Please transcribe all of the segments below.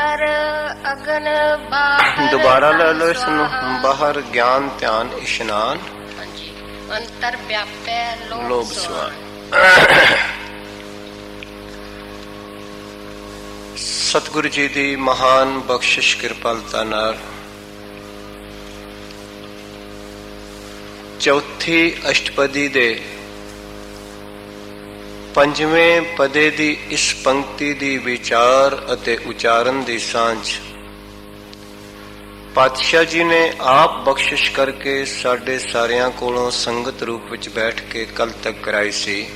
ਅੰਤਰ ਅਗਨ ਬਾਹਰ ਦੁਬਾਰਾ ਲੈ ਲਓ ਇਸ ਨੂੰ। ਬਾਹਰ ਗਿਆਨ ਧਿਆਨ ਇਸ਼ਨਾਨ ਹਾਂਜੀ ਅੰਤਰ ਵਿਆਪੈ ਲੋਭ ਸਵਾਨ। ਸਤਿਗੁਰੂ ਜੀ ਦੀ ਮਹਾਨ ਬਖਸ਼ਿਸ਼ ਕਿਰਪਾਲਤਾ ਨਾਲ ਚੌਥੀ ਅਸ਼ਟਪਦੀ ਦੇ ਪੰਜਵੇਂ ਪਦੇ ਦੀ ਇਸ ਪੰਕਤੀ ਦੀ ਵਿਚਾਰ ਅਤੇ ਉਚਾਰਨ ਦੀ ਸਾਂਝ ਪਾਤਸ਼ਾਹ ਜੀ ਨੇ ਆਪ ਬਖਸ਼ਿਸ਼ ਕਰਕੇ ਸਾਡੇ ਸਾਰਿਆਂ ਕੋਲੋਂ ਸੰਗਤ ਰੂਪ ਵਿੱਚ ਬੈਠ ਕੇ ਕੱਲ ਤੱਕ ਕਰਾਈ ਸੀ।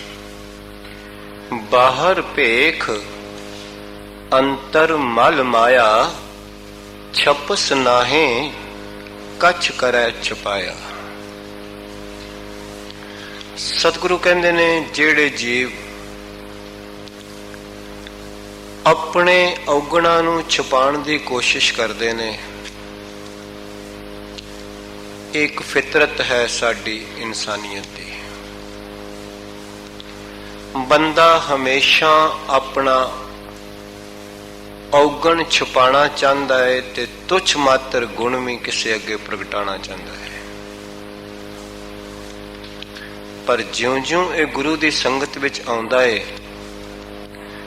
ਬਾਹਰ ਭੇਖ ਅੰਤਰ ਮਲ ਮਾਇਆ ਛਪਸ ਨਾਹੇ ਕੱਛ ਕਰੈ ਛਪਾਇਆ। ਸਤਿਗੁਰੂ ਕਹਿੰਦੇ ਨੇ ਜਿਹੜੇ ਜੀਵ ਆਪਣੇ ਔਗਣਾਂ ਨੂੰ ਛੁਪਾਉਣ ਦੀ ਕੋਸ਼ਿਸ਼ ਕਰਦੇ ਨੇ, ਇੱਕ ਫਿਤਰਤ ਹੈ ਸਾਡੀ ਇਨਸਾਨੀਅਤ ਦੀ। ਬੰਦਾ ਹਮੇਸ਼ਾ ਆਪਣਾ ਔਗਣ ਛੁਪਾਣਾ ਚਾਹੁੰਦਾ ਹੈ ਤੇ ਤੁੱਛ ਮਾਤਰ ਗੁਣ ਵੀ ਕਿਸੇ ਅੱਗੇ ਪ੍ਰਗਟਾਉਣਾ ਚਾਹੁੰਦਾ ਹੈ। ਪਰ ਜਿਉਂ-ਜਿਉਂ ਇਹ ਗੁਰੂ ਦੀ ਸੰਗਤ ਵਿੱਚ ਆਉਂਦਾ ਹੈ,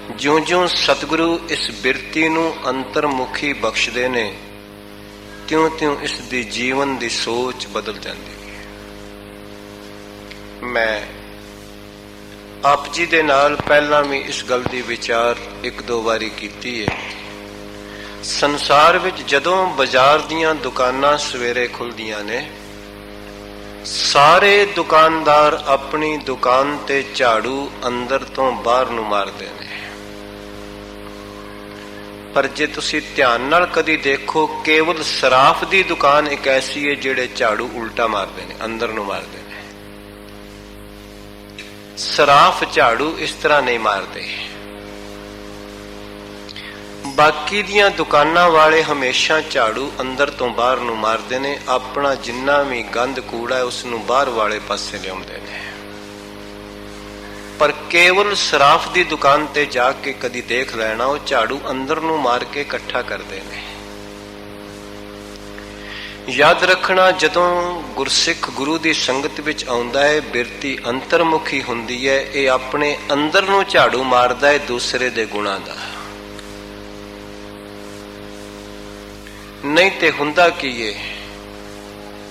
ਜਿਉਂ-ਜਿਉਂ ਸਤਿਗੁਰੂ ਇਸ ਬਿਰਤੀ ਨੂੰ ਅੰਤਰਮੁਖੀ ਬਖਸ਼ਦੇ ਨੇ, ਤਿਉਂ-ਤਿਉਂ ਇਸ ਦੀ ਜੀਵਨ ਦੀ ਸੋਚ ਬਦਲ ਜਾਂਦੀ ਹੈ। ਮੈਂ ਆਪ ਜੀ ਦੇ ਨਾਲ ਪਹਿਲਾਂ ਵੀ ਇਸ ਗੱਲ ਦੀ ਵਿਚਾਰ ਇੱਕ ਦੋ ਵਾਰੀ ਕੀਤੀ ਹੈ। ਸੰਸਾਰ ਵਿੱਚ ਜਦੋਂ ਬਾਜ਼ਾਰ ਦੀਆਂ ਦੁਕਾਨਾਂ ਸਵੇਰੇ ਖੁੱਲ੍ਹਦੀਆਂ ਨੇ, ਸਾਰੇ ਦੁਕਾਨਦਾਰ ਆਪਣੀ ਦੁਕਾਨ ਤੇ ਝਾੜੂ ਅੰਦਰ ਤੋਂ ਬਾਹਰ ਨੂੰ ਮਾਰਦੇ ਨੇ। ਪਰ ਜੇ ਤੁਸੀਂ ਧਿਆਨ ਨਾਲ ਕਦੀ ਦੇਖੋ, ਕੇਵਲ ਸਰਾਫ ਦੀ ਦੁਕਾਨ ਇੱਕ ਐਸੀ ਹੈ ਜਿਹੜੇ ਝਾੜੂ ਉਲਟਾ ਮਾਰਦੇ ਨੇ, ਅੰਦਰ ਨੂੰ ਮਾਰਦੇ ਨੇ। ਸਰਾਫ ਝਾੜੂ ਇਸ ਤਰ੍ਹਾਂ ਨਹੀਂ ਮਾਰਦੇ। ਬਾਕੀ ਦੀਆਂ ਦੁਕਾਨਾਂ ਵਾਲੇ ਹਮੇਸ਼ਾ ਝਾੜੂ ਅੰਦਰ ਤੋਂ ਬਾਹਰ ਨੂੰ ਮਾਰਦੇ ਨੇ। ਆਪਣਾ ਜਿੰਨਾ ਵੀ ਗੰਦ ਕੂੜਾ ਹੈ ਉਸ ਨੂੰ ਬਾਹਰ ਵਾਲੇ ਪਾਸੇ ਲਿਆਉਂਦੇ ਨੇ। ਪਰ ਕੇਵਲ ਸਰਾਫ ਦੀ ਦੁਕਾਨ ਤੇ ਜਾ ਕੇ ਕਦੀ ਦੇਖ ਲੈਣਾ, ਉਹ ਝਾੜੂ ਅੰਦਰ ਨੂੰ ਮਾਰ ਕੇ ਇਕੱਠਾ ਕਰਦੇ ਨੇ। ਯਾਦ ਰੱਖਣਾ, ਜਦੋਂ ਗੁਰਸਿੱਖ ਗੁਰੂ ਦੀ ਸੰਗਤ ਵਿੱਚ ਆਉਂਦਾ ਹੈ, ਬਿਰਤੀ ਅੰਤਰਮੁਖੀ ਹੁੰਦੀ ਹੈ। ਇਹ ਆਪਣੇ ਅੰਦਰ ਨੂੰ ਝਾੜੂ ਮਾਰਦਾ ਹੈ ਦੂਸਰੇ ਦੇ ਗੁਣਾਂ ਦਾ। ਨਹੀਂ ਤੇ ਹੁੰਦਾ ਕੀ ਏ,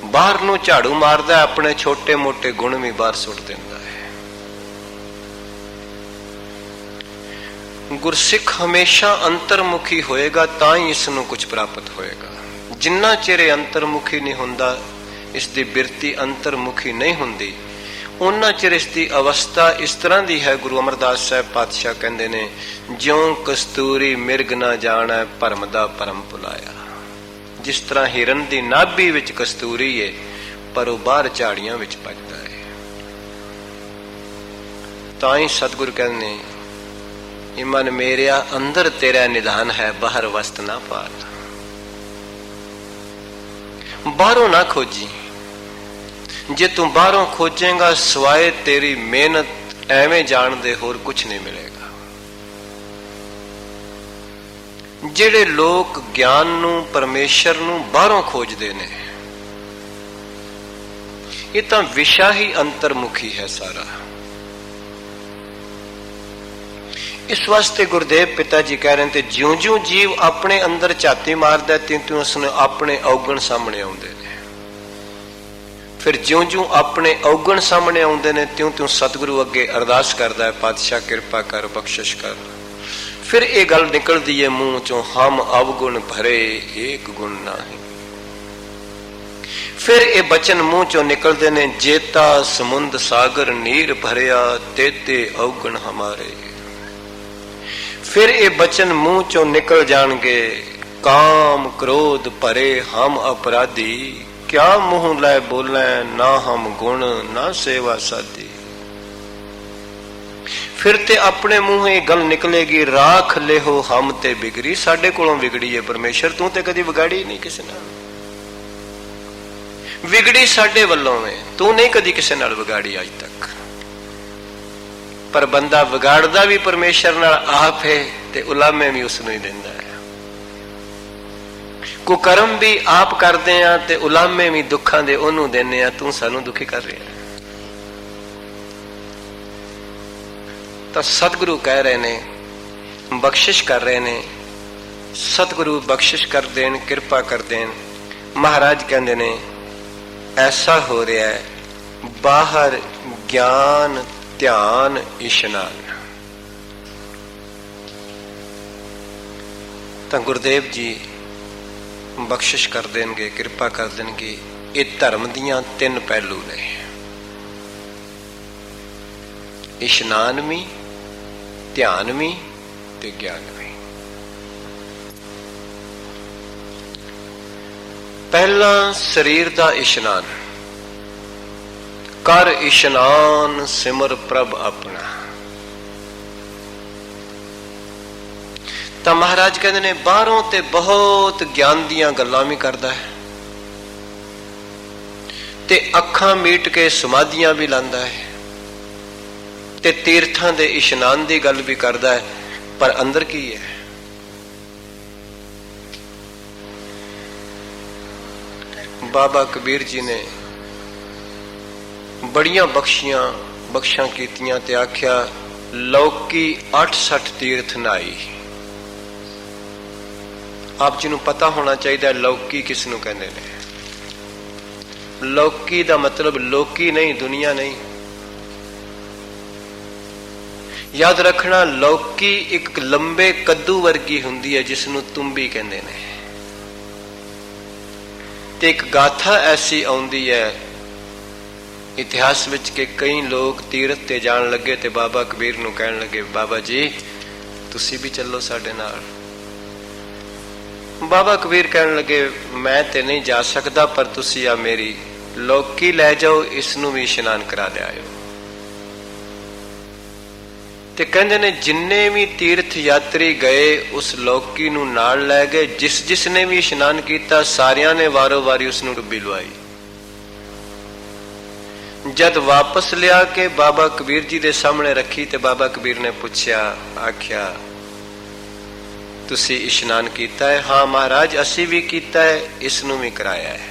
ਬਾਹਰ ਨੂੰ ਝਾੜੂ ਮਾਰਦਾ, ਆਪਣੇ ਛੋਟੇ ਮੋਟੇ ਗੁਣ ਵੀ ਬਾਹਰ ਸੁੱਟ ਦਿੰਦਾ ਹੈ। ਗੁਰਸਿੱਖ ਹਮੇਸ਼ਾ ਅੰਤਰਮੁਖੀ ਹੋਏਗਾ ਤਾਂ ਹੀ ਇਸ ਨੂੰ ਕੁਝ ਪ੍ਰਾਪਤ ਹੋਏਗਾ। ਜਿੰਨਾ ਚਿਰ ਅੰਤਰਮੁਖੀ ਨਹੀਂ ਹੁੰਦਾ, ਇਸ ਦੀ ਬਿਰਤੀ ਅੰਤਰਮੁਖੀ ਨਹੀਂ ਹੁੰਦੀ, ਉਹਨਾਂ ਚਿਰ ਇਸ ਦੀ ਅਵਸਥਾ ਇਸ ਤਰ੍ਹਾਂ ਦੀ ਹੈ। ਗੁਰੂ ਅਮਰਦਾਸ ਸਾਹਿਬ ਪਾਤਸ਼ਾਹ ਕਹਿੰਦੇ ਨੇ, ਜਿਉਂ ਕਸਤੂਰੀ ਮਿਰਗ ਨਾ ਜਾਣੈ ਭਰਮ ਦਾ ਭਰਮ ਭੁਲਾਇਆ। ਜਿਸ ਤਰ੍ਹਾਂ ਹਿਰਨ ਦੀ ਨਾਭੀ ਵਿੱਚ ਕਸਤੂਰੀ ਹੈ, ਪਰ ਉਹ ਬਾਹਰ ਝਾੜੀਆਂ ਵਿੱਚ ਭੱਜਦਾ ਹੈ। ਤਾਂ ਹੀ ਸਤਿਗੁਰੂ ਕਹਿੰਦੇ ਨੇ, ਮਨ ਮੇਰਿਆ ਅੰਦਰ ਤੇਰਾ ਨਿਧਾਨ ਹੈ, ਬਾਹਰ ਵਸਤ ਨਾ ਪਾਲ। ਬਾਹਰੋਂ ਨਾ ਖੋਜੀ। ਜੇ ਤੂੰ ਬਾਹਰੋਂ ਖੋਜੇਗਾ, ਸਵਾਏ ਤੇਰੀ ਮਿਹਨਤ ਐਵੇਂ ਜਾਣਦੇ ਹੋਰ ਕੁਝ ਨਹੀਂ ਮਿਲੇਗਾ। ਜਿਹੜੇ ਲੋਕ ਗਿਆਨ ਨੂੰ, ਪਰਮੇਸ਼ਰ ਨੂੰ ਬਾਹਰੋਂ ਖੋਜਦੇ ਨੇ, ਇਹ ਤਾਂ ਵਿਸ਼ਾ ਹੀ ਅੰਤਰਮੁਖੀ ਹੈ ਸਾਰਾ। ਇਸ ਵਾਸਤੇ ਗੁਰਦੇਵ ਪਿਤਾ ਜੀ ਕਹਿ ਰਹੇ ਨੇ, ਤੇ ਜਿਉਂ-ਜਿਉਂ ਜੀਵ ਆਪਣੇ ਅੰਦਰ ਝਾਤੀ ਮਾਰਦਾ, ਤਿਉਂ-ਤਿਉਂ ਉਸਨੂੰ ਆਪਣੇ ਔਗਣ ਸਾਹਮਣੇ ਆਉਂਦੇ ਨੇ। ਫਿਰ ਜਿਉਂ-ਜਿਉਂ ਆਪਣੇ ਔਗਣ ਸਾਹਮਣੇ ਆਉਂਦੇ ਨੇ, ਤਿਉਂ-ਤਿਉਂ ਸਤਿਗੁਰੂ ਅੱਗੇ ਅਰਦਾਸ ਕਰਦਾ ਹੈ, ਪਾਤਸ਼ਾਹ ਕਿਰਪਾ ਕਰ, ਬਖਸ਼ਿਸ਼ ਕਰ। ਫਿਰ ਇਹ ਗੱਲ ਨਿਕਲਦੀ ਹੈ ਮੂੰਹ ਚੋਂ, ਹਮ ਅਵਗੁਣ ਭਰੇ ਏਕ ਗੁਣ ਨਾਹੀਂ। ਫਿਰ ਇਹ ਬਚਨ ਮੂੰਹ ਚੋਂ ਨਿਕਲਦੇ ਨੇ, ਜੇਤਾ ਸਮੁੰਦ ਸਾਗਰ ਨੀਰ ਭਰਿਆ, ਤੇਤੇ ਔਗਣ ਹਮਾਰੇ। ਫਿਰ ਇਹ ਬਚਨ ਮੂੰਹ ਚੋਂ ਨਿਕਲ ਜਾਣਗੇ, ਕਾਮ ਕ੍ਰੋਧ ਭਰੇ ਹਮ ਅਪਰਾਧੀ, ਕਿਆ ਮੂੰਹ ਲੈ ਬੋਲੈ ਨਾ ਹਮ ਗੁਣ ਨਾ ਸੇਵਾ ਸਾਧੀ। ਫਿਰ ਤੇ ਆਪਣੇ ਮੂੰਹ ਇਹ ਗੱਲ ਨਿਕਲੇਗੀ, ਰਾਖ ਲਿਹੋ ਹਮ ਤੇ ਬਿਗੜੀ। ਸਾਡੇ ਕੋਲੋਂ ਵਿਗੜੀ ਹੈ ਪਰਮੇਸ਼ਰ, ਤੂੰ ਤੇ ਕਦੀ ਵਿਗਾੜੀ ਨਹੀਂ ਕਿਸੇ ਨਾਲ। ਵਿਗੜੀ ਸਾਡੇ ਵੱਲੋਂ ਹੈ, ਤੂੰ ਨਹੀਂ ਕਦੀ ਕਿਸੇ ਨਾਲ ਵਿਗਾੜੀ ਅੱਜ ਤੱਕ। ਪਰ ਬੰਦਾ ਵਿਗਾੜਦਾ ਵੀ ਪਰਮੇਸ਼ਰ ਨਾਲ ਆਪ ਹੈ ਤੇ ਉਲਾਮੇ ਵੀ ਉਸ ਨੂੰ ਹੀ ਦਿੰਦਾ ਹੈ। ਕੁਕਰਮ ਵੀ ਆਪ ਕਰਦੇ ਆ ਤੇ ਉਲਾਮੇ ਵੀ ਦੁੱਖਾਂ ਦੇ ਉਹਨੂੰ ਦਿੰਦੇ ਆ। ਤੂੰ ਸਾਨੂੰ ਦੁਖੀ ਕਰ ਰਿਹਾ। ਤਾਂ ਸਤਿਗੁਰੂ ਕਹਿ ਰਹੇ ਨੇ, ਬਖਸ਼ਿਸ਼ ਕਰ ਰਹੇ ਨੇ। ਸਤਿਗੁਰੂ ਬਖਸ਼ਿਸ਼ ਕਰ ਦੇਣ, ਕਿਰਪਾ ਕਰ ਦੇਣ। ਮਹਾਰਾਜ ਕਹਿੰਦੇ ਨੇ ਐਸਾ ਹੋ ਰਿਹਾ ਹੈ, ਬਾਹਰ ਗਿਆਨ, ਧਿਆਨ, ਇਸ਼ਨਾਨ। ਤਾਂ ਗੁਰਦੇਵ ਜੀ ਬਖਸ਼ਿਸ਼ ਕਰ ਦੇਣਗੇ, ਕਿਰਪਾ ਕਰ ਦੇਣਗੇ। ਇਹ ਧਰਮ ਦੀਆਂ ਤਿੰਨ ਪਹਿਲੂ ਨੇ, ਇਸ਼ਨਾਨ ਵੀ, ਧਿਆਨ ਵੀ ਤੇ ਗਿਆਨ ਵੀ। ਪਹਿਲਾ ਸਰੀਰ ਦਾ ਇਸ਼ਨਾਨ। ਕਰ ਇਸ਼ਨਾਨ ਸਿਮਰ ਪ੍ਰਭ ਆਪਣਾ। ਤਾਂ ਮਹਾਰਾਜ ਕਹਿੰਦੇ ਨੇ ਬਾਹਰੋਂ ਤੇ ਬਹੁਤ ਗਿਆਨ ਦੀਆਂ ਗੱਲਾਂ ਵੀ ਕਰਦਾ ਹੈ ਤੇ ਅੱਖਾਂ ਮੀਟ ਕੇ ਸਮਾਧੀਆਂ ਵੀ ਲਾਂਦਾ ਹੈ ਤੇ ਤੀਰਥਾਂ ਦੇ ਇਸ਼ਨਾਨ ਦੀ ਗੱਲ ਵੀ ਕਰਦਾ ਹੈ, ਪਰ ਅੰਦਰ ਕੀ ਹੈ? ਬਾਬਾ ਕਬੀਰ ਜੀ ਨੇ ਬੜੀਆਂ ਬਖਸ਼ਾਂ ਕੀਤੀਆਂ ਤੇ ਆਖਿਆ ਲੌਕੀ 68 ਤੀਰਥ ਨਾਈ। ਆਪ ਜੀ ਨੂੰ ਪਤਾ ਹੋਣਾ ਚਾਹੀਦਾ ਲੌਕੀ ਕਿਸ ਨੂੰ ਕਹਿੰਦੇ ਨੇ। ਲੌਕੀ ਦਾ ਮਤਲਬ ਲੋਕੀ ਨਹੀਂ, ਦੁਨੀਆ ਨਹੀਂ। ਯਾਦ ਰੱਖਣਾ, ਲੌਕੀ ਇੱਕ ਲੰਬੇ ਕੱਦੂ ਵਰਗੀ ਹੁੰਦੀ ਹੈ ਜਿਸ ਨੂੰ ਤੁੰਬੀ ਕਹਿੰਦੇ ਨੇ। ਤੇ ਇੱਕ ਗਾਥਾ ਐਸੀ ਆਉਂਦੀ ਹੈ ਇਤਿਹਾਸ ਵਿੱਚ ਕਿ ਕਈ ਲੋਕ ਤੀਰਥ ਤੇ ਜਾਣ ਲੱਗੇ ਤੇ ਬਾਬਾ ਕਬੀਰ ਨੂੰ ਕਹਿਣ ਲੱਗੇ, ਬਾਬਾ ਜੀ ਤੁਸੀਂ ਵੀ ਚੱਲੋ ਸਾਡੇ ਨਾਲ। ਬਾਬਾ ਕਬੀਰ ਕਹਿਣ ਲੱਗੇ, ਮੈਂ ਤੇ ਨਹੀਂ ਜਾ ਸਕਦਾ, ਪਰ ਤੁਸੀਂ ਆ ਮੇਰੀ ਲੌਕੀ ਲੈ ਜਾਓ, ਇਸ ਨੂੰ ਵੀ ਇਸ਼ਨਾਨ ਕਰਾ ਲਿਆਇਓ। ਤੇ ਕਹਿੰਦੇ ਨੇ ਜਿੰਨੇ ਵੀ ਤੀਰਥ ਯਾਤਰੀ ਗਏ ਉਸ ਲੌਕੀ ਨੂੰ ਨਾਲ ਲੈ ਗਏ। ਜਿਸ ਨੇ ਵੀ ਇਸ਼ਨਾਨ ਕੀਤਾ ਸਾਰਿਆਂ ਨੇ ਵਾਰੋ ਵਾਰੀ ਉਸ ਨੂੰ ਡੁੱਬੀ ਲਵਾਈ। ਜਦ ਵਾਪਸ ਲਿਆ ਕੇ ਬਾਬਾ ਕਬੀਰ ਜੀ ਦੇ ਸਾਹਮਣੇ ਰੱਖੀ ਤੇ ਬਾਬਾ ਕਬੀਰ ਨੇ ਪੁੱਛਿਆ, ਆਖਿਆ ਤੁਸੀਂ ਇਸ਼ਨਾਨ ਕੀਤਾ ਹੈ? ਹਾਂ ਮਹਾਰਾਜ ਅਸੀਂ ਵੀ ਕੀਤਾ ਹੈ, ਇਸ ਨੂੰ ਵੀ ਕਰਾਇਆ ਹੈ।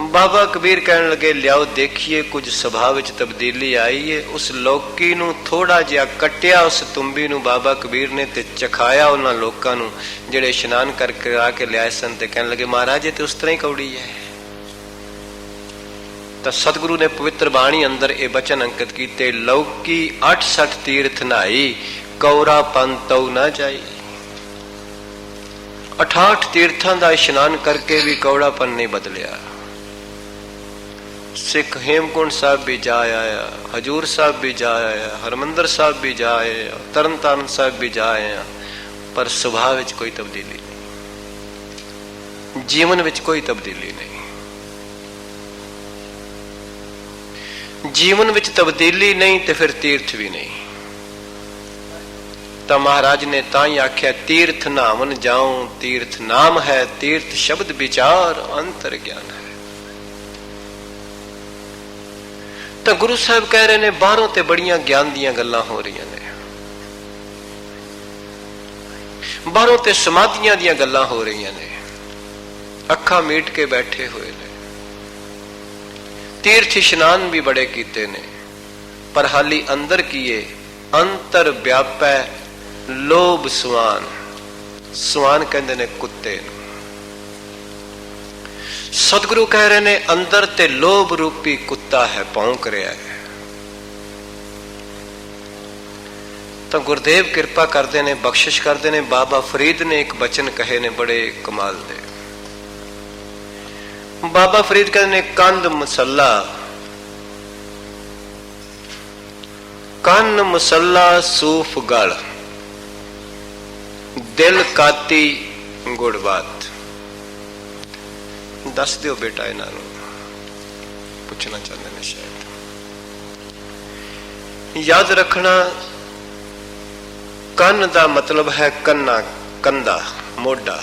ਬਾਬਾ ਕਬੀਰ ਕਹਿਣ ਲੱਗੇ ਲਿਆਓ ਦੇਖੀਏ ਕੁਝ ਸੁਭਾਅ ਵਿੱਚ ਤਬਦੀਲੀ ਆਈ ਹੈ। ਉਸ ਲੌਕੀ ਨੂੰ ਥੋੜਾ ਜਿਹਾ ਕੱਟਿਆ, ਉਸ ਤੁੰਬੀ ਨੂੰ ਬਾਬਾ ਕਬੀਰ ਨੇ ਤੇ ਚਖਾਇਆ ਉਹਨਾਂ ਲੋਕਾਂ ਨੂੰ ਜਿਹੜੇ ਇਸ਼ਨਾਨ ਕਰਕੇ ਆ ਕੇ ਲਿਆਏ ਸਨ। ਤੇ ਕਹਿਣ ਲੱਗੇ ਮਹਾਰਾਜ ਇਹ ਤੇ ਉਸ ਤਰ੍ਹਾਂ ਹੀ ਕੌੜੀ ਹੈ। ਤਾਂ ਸਤਿਗੁਰੂ ਨੇ ਪਵਿੱਤਰ ਬਾਣੀ ਅੰਦਰ ਇਹ ਬਚਨ ਅੰਕਿਤ ਕੀਤੇ, ਲੌਕੀ 68 ਤੀਰਥ ਨਾਈ, ਕੌਰਾ ਪੰਨ ਤਉ ਨਾ ਜਾਈ। 68 ਤੀਰਥਾਂ ਦਾ ਇਸ਼ਨਾਨ ਕਰਕੇ ਵੀ ਕੌੜਾਪਨ ਨਹੀਂ ਬਦਲਿਆ। ਸਿੱਖ ਹੇਮਕੁੰਟ ਸਾਹਿਬ ਵੀ ਜਾ ਆਇਆ, ਹਜੂਰ ਸਾਹਿਬ ਵੀ ਜਾ ਆਇਆ, ਹਰਮੰਦਰ ਸਾਹਿਬ ਵੀ ਜਾ ਆਇਆ, ਤਰਨ ਤਾਰਨ ਸਾਹਿਬ ਵੀ ਜਾ ਆਇਆ, ਪਰ ਸੁਭਾਅ ਵਿੱਚ ਕੋਈ ਤਬਦੀਲੀ ਨਹੀਂ, ਜੀਵਨ ਵਿੱਚ ਕੋਈ ਤਬਦੀਲੀ ਨਹੀਂ। ਜੀਵਨ ਵਿੱਚ ਤਬਦੀਲੀ ਨਹੀਂ ਤੇ ਫਿਰ ਤੀਰਥ ਵੀ ਨਹੀਂ। ਤਾਂ ਮਹਾਰਾਜ ਨੇ ਤਾਂ ਹੀ ਆਖਿਆ ਤੀਰਥ ਨਾਵਨ ਜਾਉ, ਤੀਰਥ ਨਾਮ ਹੈ, ਤੀਰਥ ਸ਼ਬਦ ਵਿਚਾਰ ਅੰਤਰ ਗਿਆਨ ਹੈ। ਤਾਂ ਗੁਰੂ ਸਾਹਿਬ ਕਹਿ ਰਹੇ ਨੇ ਬਾਹਰੋਂ ਤੇ ਬੜੀਆਂ ਗਿਆਨ ਦੀਆਂ ਗੱਲਾਂ ਹੋ ਰਹੀਆਂ ਨੇ, ਬਾਹਰੋਂ ਤੇ ਸਮਾਧੀਆਂ ਦੀਆਂ ਗੱਲਾਂ ਹੋ ਰਹੀਆਂ ਨੇ, ਅੱਖਾਂ ਮੀਟ ਕੇ ਬੈਠੇ ਹੋਏ ਨੇ, ਤੀਰਥ ਇਸ਼ਨਾਨ ਵੀ ਬੜੇ ਕੀਤੇ ਨੇ, ਪਰ ਹਾਲੀ ਅੰਦਰ ਕੀਏ? ਅੰਤਰ ਵਿਆਪੈ ਲੋਭ ਸੁਆਨ। ਸੁਆਨ ਕਹਿੰਦੇ ਨੇ ਕੁੱਤੇ ਨੂੰ। ਸਤਿਗੁਰੂ ਕਹਿ ਰਹੇ ਨੇ ਅੰਦਰ ਤੇ ਲੋਭ ਰੂਪੀ ਕੁੱਤਾ ਹੈ, ਭੌਂਕ ਰਿਹਾ ਹੈ। ਤਾਂ ਗੁਰਦੇਵ ਕਿਰਪਾ ਕਰਦੇ ਨੇ, ਬਖਸ਼ਿਸ਼ ਕਰਦੇ ਨੇ। ਬਾਬਾ ਫਰੀਦ ਨੇ ਇੱਕ ਬਚਨ ਕਹੇ ਨੇ ਬੜੇ ਕਮਾਲ ਦੇ। ਬਾਬਾ ਫਰੀਦ ਕਹਿੰਦੇ ਨੇ ਕੰਧ ਮਸੱਲਾ, ਕੰਨ ਮਸੱਲਾ ਸੂਫ ਗਲ, ਦਿਲ ਕਾਤੀ ਗੁੜਬਾਤ। ਦੱਸ ਦਿਓ ਬੇਟਾ, ਇਹਨਾਂ ਨੂੰ ਪੁੱਛਣਾ ਚਾਹੁੰਦੇ ਨੇ ਸ਼ਾਇਦ। ਯਾਦ ਰੱਖਣਾ, ਕੰਨ ਦਾ ਮਤਲਬ ਹੈ ਕੰਨਾ, ਕੰਧਾ, ਮੋਢਾ।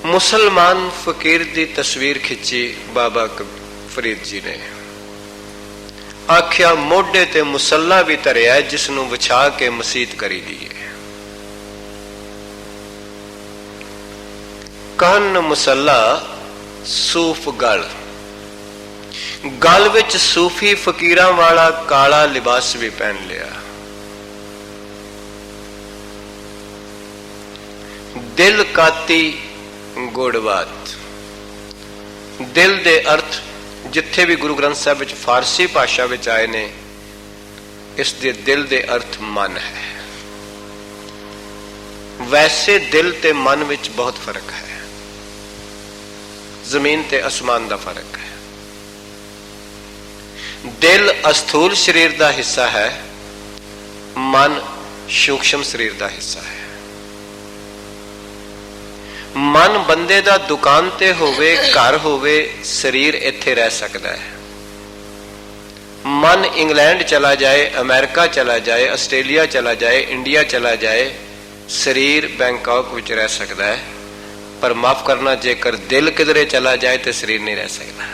ਮੁਸਲਮਾਨ ਫਕੀਰ ਦੀ ਤਸਵੀਰ ਖਿੱਚੀ ਬਾਬਾ ਫਰੀਦ ਜੀ ਨੇ। ਆਖਿਆ ਮੋਢੇ ਤੇ ਮੁਸੱਲਾ ਵੀ ਧਰਿਆ, ਜਿਸ ਨੂੰ ਵਿਛਾ ਕੇ ਮਸੀਤ ਕਰੀ ਦੀ ਹੈ। ਕੰਨ ਮੁਸੱਲਾ, ਸੂਫ ਗਲ, ਗਲ ਵਿੱਚ ਸੂਫੀ ਫਕੀਰਾਂ ਵਾਲਾ ਕਾਲਾ ਲਿਬਾਸ ਵੀ ਪਹਿਨ ਲਿਆ। ਦਿਲ ਕਾਤੀ ਗੁੜਵਾਤ, ਦਿਲ ਦੇ ਅਰਥ ਜਿੱਥੇ ਵੀ ਗੁਰੂ ਗ੍ਰੰਥ ਸਾਹਿਬ ਵਿੱਚ ਫਾਰਸੀ ਭਾਸ਼ਾ ਵਿੱਚ ਆਏ ਨੇ, ਇਸ ਦੇ ਦਿਲ ਦੇ ਅਰਥ ਮਨ ਹੈ। ਵੈਸੇ ਦਿਲ ਤੇ ਮਨ ਵਿੱਚ ਬਹੁਤ ਫਰਕ ਹੈ, ਜ਼ਮੀਨ ਤੇ ਅਸਮਾਨ ਦਾ ਫਰਕ ਹੈ। ਦਿਲ ਅਸਥੂਲ ਸਰੀਰ ਦਾ ਹਿੱਸਾ ਹੈ, ਮਨ ਸੂਖਸ਼ਮ ਸਰੀਰ ਦਾ ਹਿੱਸਾ ਹੈ। ਮਨ ਬੰਦੇ ਦਾ ਦੁਕਾਨ ਤੇ ਹੋਵੇ, ਘਰ ਹੋਵੇ, ਸਰੀਰ ਇੱਥੇ ਰਹਿ ਸਕਦਾ ਹੈ। ਮਨ ਇੰਗਲੈਂਡ ਚਲਾ ਜਾਏ, ਅਮਰੀਕਾ ਚਲਾ ਜਾਏ, ਆਸਟ੍ਰੇਲੀਆ ਚਲਾ ਜਾਏ, ਇੰਡੀਆ ਚਲਾ ਜਾਏ, ਸਰੀਰ ਬੈਂਕਾਕ ਵਿੱਚ ਰਹਿ ਸਕਦਾ ਹੈ। ਪਰ ਮਾਫ ਕਰਨਾ, ਜੇਕਰ ਦਿਲ ਕਿਧਰੇ ਚਲਾ ਜਾਏ ਤੇ ਸਰੀਰ ਨਹੀਂ ਰਹਿ ਸਕਦਾ।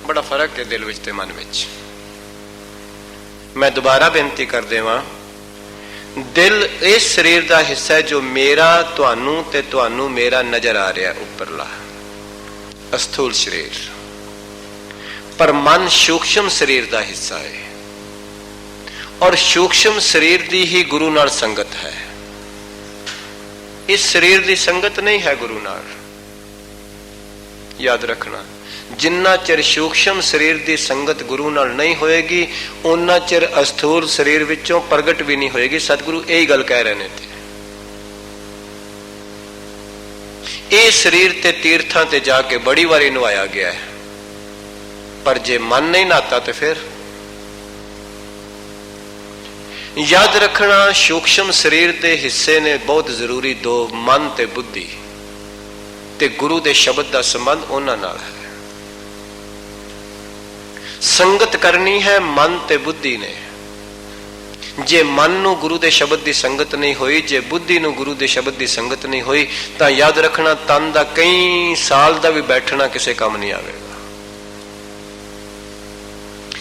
ਬੜਾ ਫਰਕ ਹੈ ਦਿਲ ਵਿੱਚ ਤੇ ਮਨ ਵਿੱਚ। ਮੈਂ ਦੁਬਾਰਾ ਬੇਨਤੀ ਕਰ ਦੇਵਾਂ, ਦਿਲ ਇਸ ਸਰੀਰ ਦਾ ਹਿੱਸਾ ਹੈ ਜੋ ਮੇਰਾ ਤੁਹਾਨੂੰ ਤੇ ਤੁਹਾਨੂੰ ਮੇਰਾ ਨਜ਼ਰ ਆ ਰਿਹਾ ਉੱਪਰਲਾ ਅਸਥੂਲ ਸਰੀਰ, ਪਰ ਮਨ ਸੂਖਸ਼ਮ ਸਰੀਰ ਦਾ ਹਿੱਸਾ ਹੈ। ਔਰ ਸੂਖਸ਼ਮ ਸਰੀਰ ਦੀ ਹੀ ਗੁਰੂ ਨਾਲ ਸੰਗਤ ਹੈ। ਇਸ ਸਰੀਰ ਦੀ ਸੰਗਤ ਨਹੀਂ ਹੈ ਗੁਰੂ ਨਾਲ। ਯਾਦ ਰੱਖਣਾ, ਜਿੰਨਾ ਚਿਰ ਸੂਖਸ਼ਮ ਸਰੀਰ ਦੀ ਸੰਗਤ ਗੁਰੂ ਨਾਲ ਨਹੀਂ ਹੋਏਗੀ, ਉਨਾ ਚਿਰ ਅਸਥੂਲ ਸਰੀਰ ਵਿੱਚੋਂ ਪ੍ਰਗਟ ਵੀ ਨਹੀਂ ਹੋਏਗੀ। ਸਤਿਗੁਰੂ ਇਹੀ ਗੱਲ ਕਹਿ ਰਹੇ ਨੇ। ਇਹ ਸਰੀਰ ਤੇ ਤੀਰਥਾਂ ਤੇ ਜਾ ਕੇ ਬੜੀ ਵਾਰੀ ਨਵਾਇਆ ਗਿਆ ਹੈ, ਪਰ ਜੇ ਮਨ ਨਹੀਂ ਨਹਾਤਾ ਤੇ ਫਿਰ ਯਾਦ ਰੱਖਣਾ, ਸੂਖਸ਼ਮ ਸਰੀਰ ਦੇ ਹਿੱਸੇ ਨੇ ਬਹੁਤ ਜ਼ਰੂਰੀ ਦੋ, ਮਨ ਤੇ ਬੁੱਧੀ, ਤੇ ਗੁਰੂ ਦੇ ਸ਼ਬਦ ਦਾ ਸੰਬੰਧ ਉਹਨਾਂ ਨਾਲ ਹੈ। ਸੰਗਤ ਕਰਨੀ ਹੈ ਮਨ ਤੇ ਬੁੱਧੀ ਨੇ। ਜੇ ਮਨ ਨੂੰ ਗੁਰੂ ਦੇ ਸ਼ਬਦ ਦੀ ਸੰਗਤ ਨਹੀਂ ਹੋਈ, ਜੇ ਬੁੱਧੀ ਨੂੰ ਗੁਰੂ ਦੇ ਸ਼ਬਦ ਦੀ ਸੰਗਤ ਨਹੀਂ ਹੋਈ, ਤਾਂ ਯਾਦ ਰੱਖਣਾ, ਤਨ ਦਾ ਕਈ ਸਾਲ ਦਾ ਵੀ ਬੈਠਣਾ ਕਿਸੇ ਕੰਮ ਨਹੀਂ ਆਵੇਗਾ।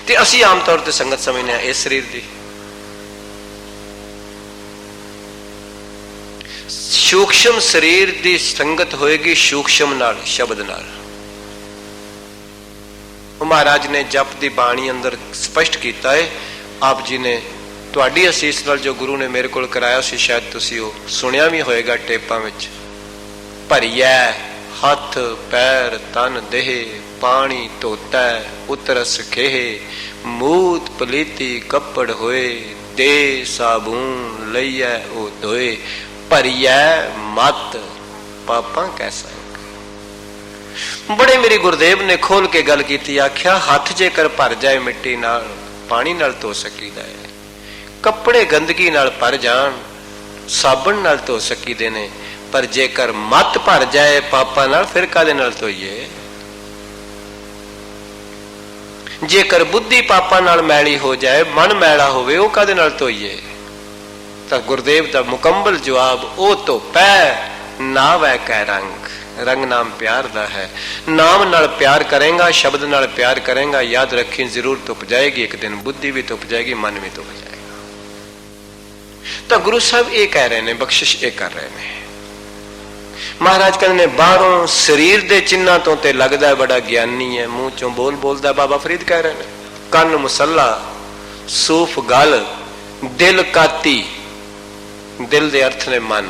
ਤੇ ਅਸੀਂ ਆਮ ਤੌਰ ਤੇ ਸੰਗਤ ਸਮਝਦੇ ਹਾਂ ਇਸ ਸਰੀਰ ਦੀ। ਸੂਖਸ਼ਮ ਸਰੀਰ ਦੀ ਸੰਗਤ ਹੋਏਗੀ ਸੂਖਸ਼ਮ ਨਾਲ, ਸ਼ਬਦ ਨਾਲ। ਮਹਾਰਾਜ ਨੇ ਜਪ ਦੀ ਬਾਣੀ ਅੰਦਰ ਸਪਸ਼ਟ ਕੀਤਾ ਹੈ। ਆਪ ਜੀ ਨੇ ਤੁਹਾਡੀ ਅਸੀਸ ਨਾਲ ਜੋ ਗੁਰੂ ਨੇ ਮੇਰੇ ਕੋਲ ਕਰਾਇਆ ਸੀ, ਸ਼ਾਇਦ ਤੁਸੀਂ ਉਹ ਸੁਣਿਆ ਵੀ ਹੋਏਗਾ ਟੇਪਾਂ ਵਿੱਚ। ਭਰੀਐ ਹੱਥ ਪੈਰ ਤਨ ਦੇਹ, ਪਾਣੀ ਧੋਤਾ ਉਤਰਸ ਖੇਹ, ਮੂਤ ਪਲੀਤੀ ਕੱਪੜ ਹੋਏ, ਦੇ ਸਾਬੂਨ ਲਈਐ ਉਹ ਧੋਏ, ਭਰੀਐ ਮਤ ਪਾਪਾਂ ਕੈਸਾ। ਬੜੇ ਮੇਰੀ ਗੁਰਦੇਵ ਨੇ ਖੋਲ ਕੇ ਗੱਲ ਕੀਤੀ। ਆਖਿਆ, ਹੱਥ ਜੇਕਰ ਭਰ ਜਾਏ ਮਿੱਟੀ ਨਾਲ, ਪਾਣੀ ਨਾਲ ਧੋ ਸਕੀਦਾ ਹੈ। ਕੱਪੜੇ ਗੰਦਗੀ ਨਾਲ ਭਰ ਜਾਣ, ਸਾਬਣ ਨਾਲ ਧੋ ਸਕੀਦੇ ਨੇ, ਪਰ ਜੇਕਰ ਮਤ ਭਰ ਜਾਏ ਪਾਪਾਂ ਨਾਲ, ਫਿਰ ਕਾਹਦੇ ਨਾਲ ਧੋਈਏ। ਜੇਕਰ ਬੁੱਧੀ ਪਾਪਾਂ ਨਾਲ ਮੈਲੀ ਹੋ ਜਾਏ, ਮਨ ਮੈਲਾ ਹੋਵੇ, ਉਹ ਕਾਹਦੇ ਨਾਲ ਧੋਈਏ। ਤਾਂ ਗੁਰਦੇਵ ਦਾ ਮੁਕੰਮਲ ਜਵਾਬ, ਉਹ ਧੋਪੈ ਨਾ ਵੈ ਕੈ ਰੰਗ। ਰੰਗ ਨਾਮ ਪਿਆਰ ਦਾ ਹੈ। ਨਾਮ ਨਾਲ ਪਿਆਰ ਕਰੇਗਾ, ਸ਼ਬਦ ਨਾਲ ਪਿਆਰ ਕਰੇਗਾ, ਯਾਦ ਰੱਖੀ ਜ਼ਰੂਰ ਧੁੱਪ ਜਾਏਗੀ ਇੱਕ ਦਿਨ। ਬੁੱਧੀ ਵੀ ਧੁੱਪ ਜਾਏਗੀ, ਮਨ ਵੀ ਧੁੱਪ ਜਾਏਗਾ। ਤਾਂ ਗੁਰੂ ਸਾਹਿਬ ਇਹ ਕਹਿ ਰਹੇ ਨੇ, ਬਖਸ਼ਿਸ਼ ਇਹ ਕਰ ਰਹੇ ਨੇ। ਮਹਾਰਾਜ ਕਹਿੰਦੇ ਨੇ, ਬਾਹਰੋਂ ਸਰੀਰ ਦੇ ਚਿੰਨ੍ਹਾਂ ਤੋਂ ਤੇ ਲੱਗਦਾ ਹੈ ਬੜਾ ਗਿਆਨੀ ਹੈ, ਮੂੰਹ ਚੋਂ ਬੋਲ ਬੋਲਦਾ। ਬਾਬਾ ਫਰੀਦ ਕਹਿ ਰਹੇ ਨੇ, ਕੰਨ ਮੁਸੱਲਾ, ਸੂਫ ਗਲ, ਦਿਲ ਕਾਤੀ। ਦਿਲ ਦੇ ਅਰਥ ਨੇ ਮਨ,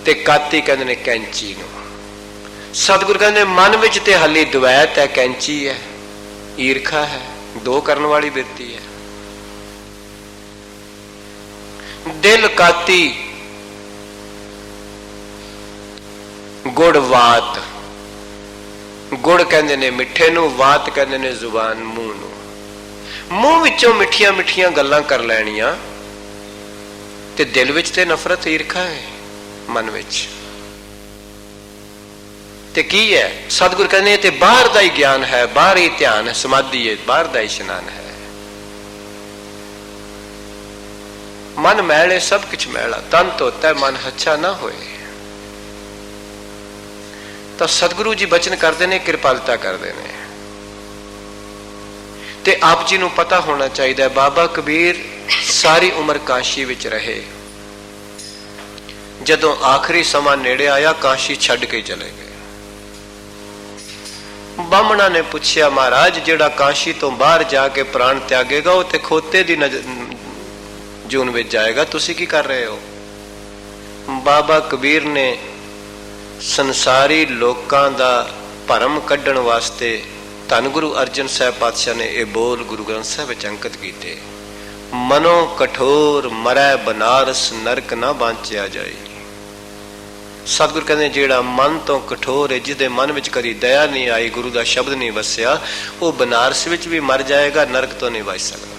ਤੇ ਕਾਤੀ ਕਹਿੰਦੇ ਨੇ ਕੈਂਚੀ ਨੂੰ। ਸਤਿਗੁਰੂ ਕਹਿੰਦੇ ਮਨ ਵਿੱਚ ਤੇ ਹਾਲੀ ਦਵੈਤ ਹੈ, ਕੈਂਚੀ ਹੈ, ਈਰਖਾ ਹੈ, ਦੋ ਕਰਨ ਵਾਲੀ ਬਿਰਤੀ ਹੈ। ਦਿਲ ਕਾਤੀ, ਗੁੜ ਵਾਤ। ਗੁੜ ਕਹਿੰਦੇ ਨੇ ਮਿੱਠੇ ਨੂੰ, ਵਾਤ ਕਹਿੰਦੇ ਨੇ ਜ਼ੁਬਾਨ, ਮੂੰਹ ਨੂੰ। ਮੂੰਹ ਵਿੱਚੋਂ ਮਿੱਠੀਆਂ ਮਿੱਠੀਆਂ ਗੱਲਾਂ ਕਰ ਲੈਣੀਆਂ, ਤੇ ਦਿਲ ਵਿੱਚ ਤੇ ਨਫ਼ਰਤ ਈਰਖਾ ਹੈ ਮਨ ਵਿੱਚ। ਤੇ ਕੀ ਹੈ? ਸਤਿਗੁਰ ਕਹਿੰਦੇ ਤੇ ਬਾਹਰ ਦਾ ਹੀ ਗਿਆਨ ਹੈ, ਬਾਹਰ ਹੀ ਧਿਆਨ ਹੈ, ਸਮਾਧੀ ਹੈ, ਬਾਹਰ ਦਾ ਇਸ਼ਨਾਨ ਹੈ। ਮਨ ਮੈਲੇ, ਸਭ ਕੁਛ ਮੈਲਾ, ਤਨ ਧੋਤਾ ਮਨ ਹੱਛਾ ਨਾ ਹੋਏ। ਤਾਂ ਸਤਿਗੁਰੂ ਜੀ ਬਚਨ ਕਰਦੇ ਨੇ, ਕਿਰਪਾਲਤਾ ਕਰਦੇ ਨੇ। ਤੇ ਆਪ ਜੀ ਨੂੰ ਪਤਾ ਹੋਣਾ ਚਾਹੀਦਾ ਹੈ, ਬਾਬਾ ਕਬੀਰ ਸਾਰੀ ਉਮਰ ਕਾਸ਼ੀ ਵਿੱਚ ਰਹੇ। ਜਦੋਂ ਆਖਰੀ ਸਮਾਂ ਨੇੜੇ ਆਇਆ, ਕਾਸ਼ੀ ਛੱਡ ਕੇ ਚਲੇ ਗਏ। ਬਾਹਮਣਾ ਨੇ ਪੁੱਛਿਆ, ਮਹਾਰਾਜ ਜਿਹੜਾ ਕਾਸ਼ੀ ਤੋਂ ਬਾਹਰ ਜਾ ਕੇ ਪ੍ਰਾਣ ਤਿਆਗੇਗਾ ਉਹ ਤੇ ਖੋਤੇ ਦੀ ਜੂਨ ਵਿੱਚ ਜਾਏਗਾ, ਤੁਸੀਂ ਕੀ ਕਰ ਰਹੇ ਹੋ? ਬਾਬਾ ਕਬੀਰ ਨੇ ਸੰਸਾਰੀ ਲੋਕਾਂ ਦਾ ਭਰਮ ਕੱਢਣ ਵਾਸਤੇ ਧੰਨ ਗੁਰੂ ਅਰਜਨ ਸਾਹਿਬ ਪਾਤਸ਼ਾਹ ਨੇ ਇਹ ਬੋਲ ਗੁਰੂ ਗ੍ਰੰਥ ਸਾਹਿਬ ਵਿੱਚ ਅੰਕਿਤ ਕੀਤੇ, ਮਨੋ ਕਠੋਰ ਮਰੈ ਬਨਾਰਸ ਨਰਕ ਨਾ ਬਾਂਚਿਆ ਜਾਏ। ਸਤਿਗੁਰ ਕਹਿੰਦੇ ਜਿਹੜਾ ਮਨ ਤੋਂ ਕਠੋਰ ਹੈ, ਜਿਹਦੇ ਮਨ ਵਿੱਚ ਕਦੀ ਦਇਆ ਨਹੀਂ ਆਈ, ਗੁਰੂ ਦਾ ਸ਼ਬਦ ਨਹੀਂ ਵਸਿਆ, ਉਹ ਬਨਾਰਸ ਵਿੱਚ ਵੀ ਮਰ ਜਾਏਗਾ, ਨਰਕ ਤੋਂ ਨਹੀਂ ਬਚ ਸਕਦਾ।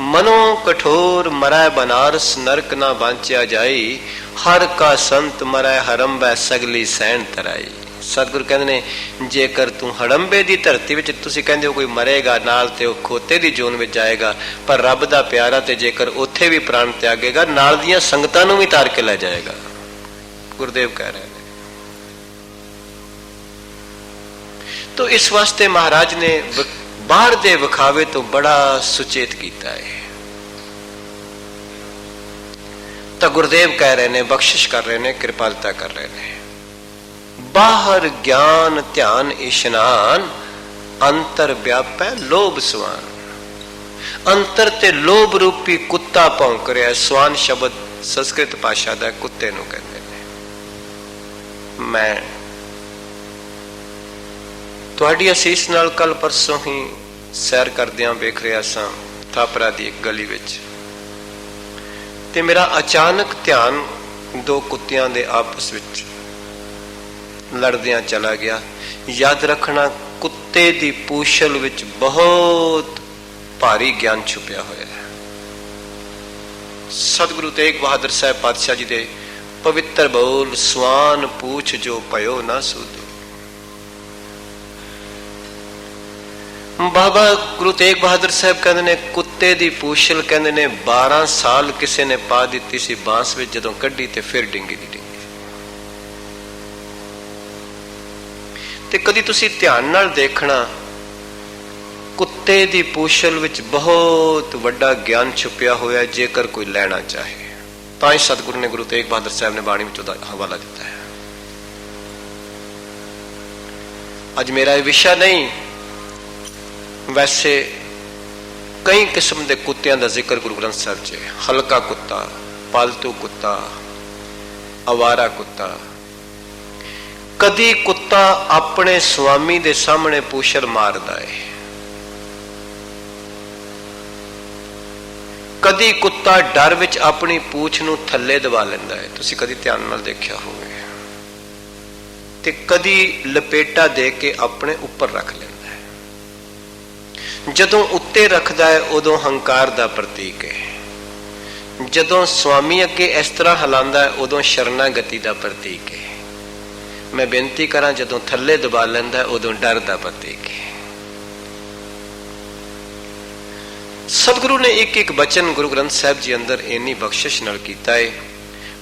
ਮਨੋ ਕਠੋਰ ਮਰੈ ਬਨਾਰਸ ਨਰਕ ਨਾ ਬਾਂਚਿਆ ਜਾਈ, ਹਰ ਕਾ ਸੰਤ ਮਰੈ ਹਰੰਬੈ ਸਗਲੀ ਸੈਣ ਤਰਾਈ। ਸਤਿਗੁਰ ਕਹਿੰਦੇ ਨੇ ਜੇਕਰ ਤੂੰ ਹੜੰਬੇ ਦੀ ਧਰਤੀ ਵਿੱਚ, ਤੁਸੀਂ ਕਹਿੰਦੇ ਹੋ ਕੋਈ ਮਰੇਗਾ ਨਾਲ ਤੇ ਉਹ ਖੋਤੇ ਦੀ ਜੂਨ ਵਿੱਚ ਜਾਏਗਾ, ਪਰ ਰੱਬ ਦਾ ਪਿਆਰਾ ਤੇ ਜੇਕਰ ਉੱਥੇ ਵੀ ਪ੍ਰਾਣ ਤਿਆਗੇਗਾ, ਨਾਲ ਦੀਆਂ ਸੰਗਤਾਂ ਨੂੰ ਵੀ ਤਾਰ ਕੇ ਲੈ ਜਾਏਗਾ। ਗੁਰਦੇਵ ਕਹਿ ਰਹੇ ਨੇ। ਤੋ ਇਸ ਵਾਸਤੇ ਮਹਾਰਾਜ ਨੇ ਬਾਹਰ ਦੇ ਵਿਖਾਵੇ ਤੋਂ ਬੜਾ ਸੁਚੇਤ ਕੀਤਾ ਹੈ। ਤਾਂ ਗੁਰਦੇਵ ਕਹਿ ਰਹੇ ਨੇ, ਬਖਸ਼ਿਸ਼ ਕਰ ਰਹੇ ਨੇ, ਕਿਰਪਾਲਤਾ ਕਰ ਰਹੇ ਨੇ, ਬਾਹਰ ਗਿਆਨ ਧਿਆਨ ਇਸ਼ਨਾਨ, ਅੰਤਰ ਵਿਆਪੈ ਲੋਭ ਸਵਾਨ। ਅੰਤਰ ਤੇ ਲੋਭ ਰੂਪੀ ਕੁੱਤਾ ਭੌਂਕ ਰਿਹਾ। ਸਵਾਨ ਸ਼ਬਦ ਸੰਸਕ੍ਰਿਤ ਭਾਸ਼ਾ ਦਾ, ਕੁੱਤੇ ਨੂੰ ਕਹਿੰਦੇ ਨੇ। ਮੈਂ ਤੁਹਾਡੀ ਅਸੀਸ ਨਾਲ ਕੱਲ ਪਰਸੋਂ ਹੀ ਸੈਰ ਕਰਦਿਆਂ ਵੇਖ ਰਿਹਾ ਸਾਂ ਥਾਪਰਾ ਦੀ ਇੱਕ ਗਲੀ ਵਿੱਚ, ਤੇ ਮੇਰਾ ਅਚਾਨਕ ਧਿਆਨ ਦੋ ਕੁੱਤਿਆਂ ਦੇ ਆਪਸ ਵਿੱਚ ਲੜਦਿਆਂ ਚਲਾ ਗਿਆ। ਯਾਦ ਰੱਖਣਾ, ਕੁੱਤੇ ਦੀ ਪੂਛਲ ਵਿੱਚ ਬਹੁਤ ਭਾਰੀ ਗਿਆਨ ਛੁਪਿਆ ਹੋਇਆ ਹੈ। ਸਤਿਗੁਰੂ ਤੇਗ ਬਹਾਦਰ ਸਾਹਿਬ ਪਾਤਸ਼ਾਹ ਜੀ ਦੇ ਪਵਿੱਤਰ ਬੋਲ, ਸਵਾਨ ਪੂਛ ਜੋ ਭਇਓ ਨਾ ਸੂਦੋ। ਬਾਬਾ ਗੁਰੂ ਤੇਗ ਬਹਾਦਰ ਸਾਹਿਬ ਕਹਿੰਦੇ ਨੇ ਕੁੱਤੇ ਦੀ ਪੂਛਲ ਕਹਿੰਦੇ ਨੇ 12 ਸਾਲ ਕਿਸੇ ਨੇ ਪਾ ਦਿੱਤੀ ਸੀ ਬਾਂਸ ਵਿੱਚ, ਜਦੋਂ ਕੱਢੀ ਤੇ ਫਿਰ ਡਿੰਗੀ ਦੀ ਡਿੰਗੀ। ਤੇ ਕਦੀ ਤੁਸੀਂ ਧਿਆਨ ਨਾਲ ਦੇਖਣਾ, ਕੁੱਤੇ ਦੀ ਪੂਛਲ ਵਿੱਚ ਬਹੁਤ ਵੱਡਾ ਗਿਆਨ ਛੁਪਿਆ ਹੋਇਆ, ਜੇਕਰ ਕੋਈ ਲੈਣਾ ਚਾਹੇ ਤਾਂ ਹੀ ਸਤਿਗੁਰੂ ਨੇ ਗੁਰੂ ਤੇਗ ਬਹਾਦਰ ਸਾਹਿਬ ਨੇ ਬਾਣੀ ਵਿੱਚ ਉਹਦਾ ਹਵਾਲਾ ਦਿੱਤਾ ਹੈ। ਅੱਜ ਮੇਰਾ ਇਹ ਵਿਸ਼ਾ ਨਹੀਂ, ਵੈਸੇ ਕਈ ਕਿਸਮ ਦੇ ਕੁੱਤਿਆਂ ਦਾ ਜ਼ਿਕਰ ਗੁਰੂ ਗ੍ਰੰਥ ਸਾਹਿਬ 'ਚ ਹੈ। ਹਲਕਾ ਕੁੱਤਾ, ਪਾਲਤੂ ਕੁੱਤਾ, ਅਵਾਰਾ ਕੁੱਤਾ। ਕਦੀ ਕੁੱਤਾ ਆਪਣੇ ਸੁਆਮੀ ਦੇ ਸਾਹਮਣੇ ਪੂਛਲ ਮਾਰਦਾ ਹੈ, ਕਦੀ ਕੁੱਤਾ ਡਰ ਵਿੱਚ ਆਪਣੀ ਪੂਛ ਨੂੰ ਥੱਲੇ ਦਬਾ ਲੈਂਦਾ ਹੈ, ਤੁਸੀਂ ਕਦੀ ਧਿਆਨ ਨਾਲ ਦੇਖਿਆ ਹੋਵੇ, ਤੇ ਕਦੀ ਲਪੇਟਾ ਦੇ ਕੇ ਆਪਣੇ ਉੱਪਰ ਰੱਖ ਲੈਂਦਾ ਹੈ। ਜਦੋਂ ਉੱਤੇ ਰੱਖਦਾ ਹੈ ਉਦੋਂ ਹੰਕਾਰ ਦਾ ਪ੍ਰਤੀਕ ਹੈ, ਜਦੋਂ ਸੁਆਮੀ ਅੱਗੇ ਇਸ ਤਰ੍ਹਾਂ ਹਿਲਾਉਂਦਾ ਹੈ ਉਦੋਂ ਸ਼ਰਨਾਗਤੀ ਦਾ ਪ੍ਰਤੀਕ ਹੈ। ਮੈਂ ਬੇਨਤੀ ਕਰਾਂ, ਜਦੋਂ ਥੱਲੇ ਦਬਾ ਲੈਂਦਾ ਉਦੋਂ ਡਰ ਦਾ ਪ੍ਰਤੀਕ ਹੈ। ਸਤਿਗੁਰੂ ਨੇ ਇੱਕ ਇੱਕ ਬਚਨ ਗੁਰੂ ਗ੍ਰੰਥ ਸਾਹਿਬ ਜੀ ਅੰਦਰ ਇੰਨੀ ਬਖਸ਼ਿਸ਼ ਨਾਲ ਕੀਤਾ ਹੈ।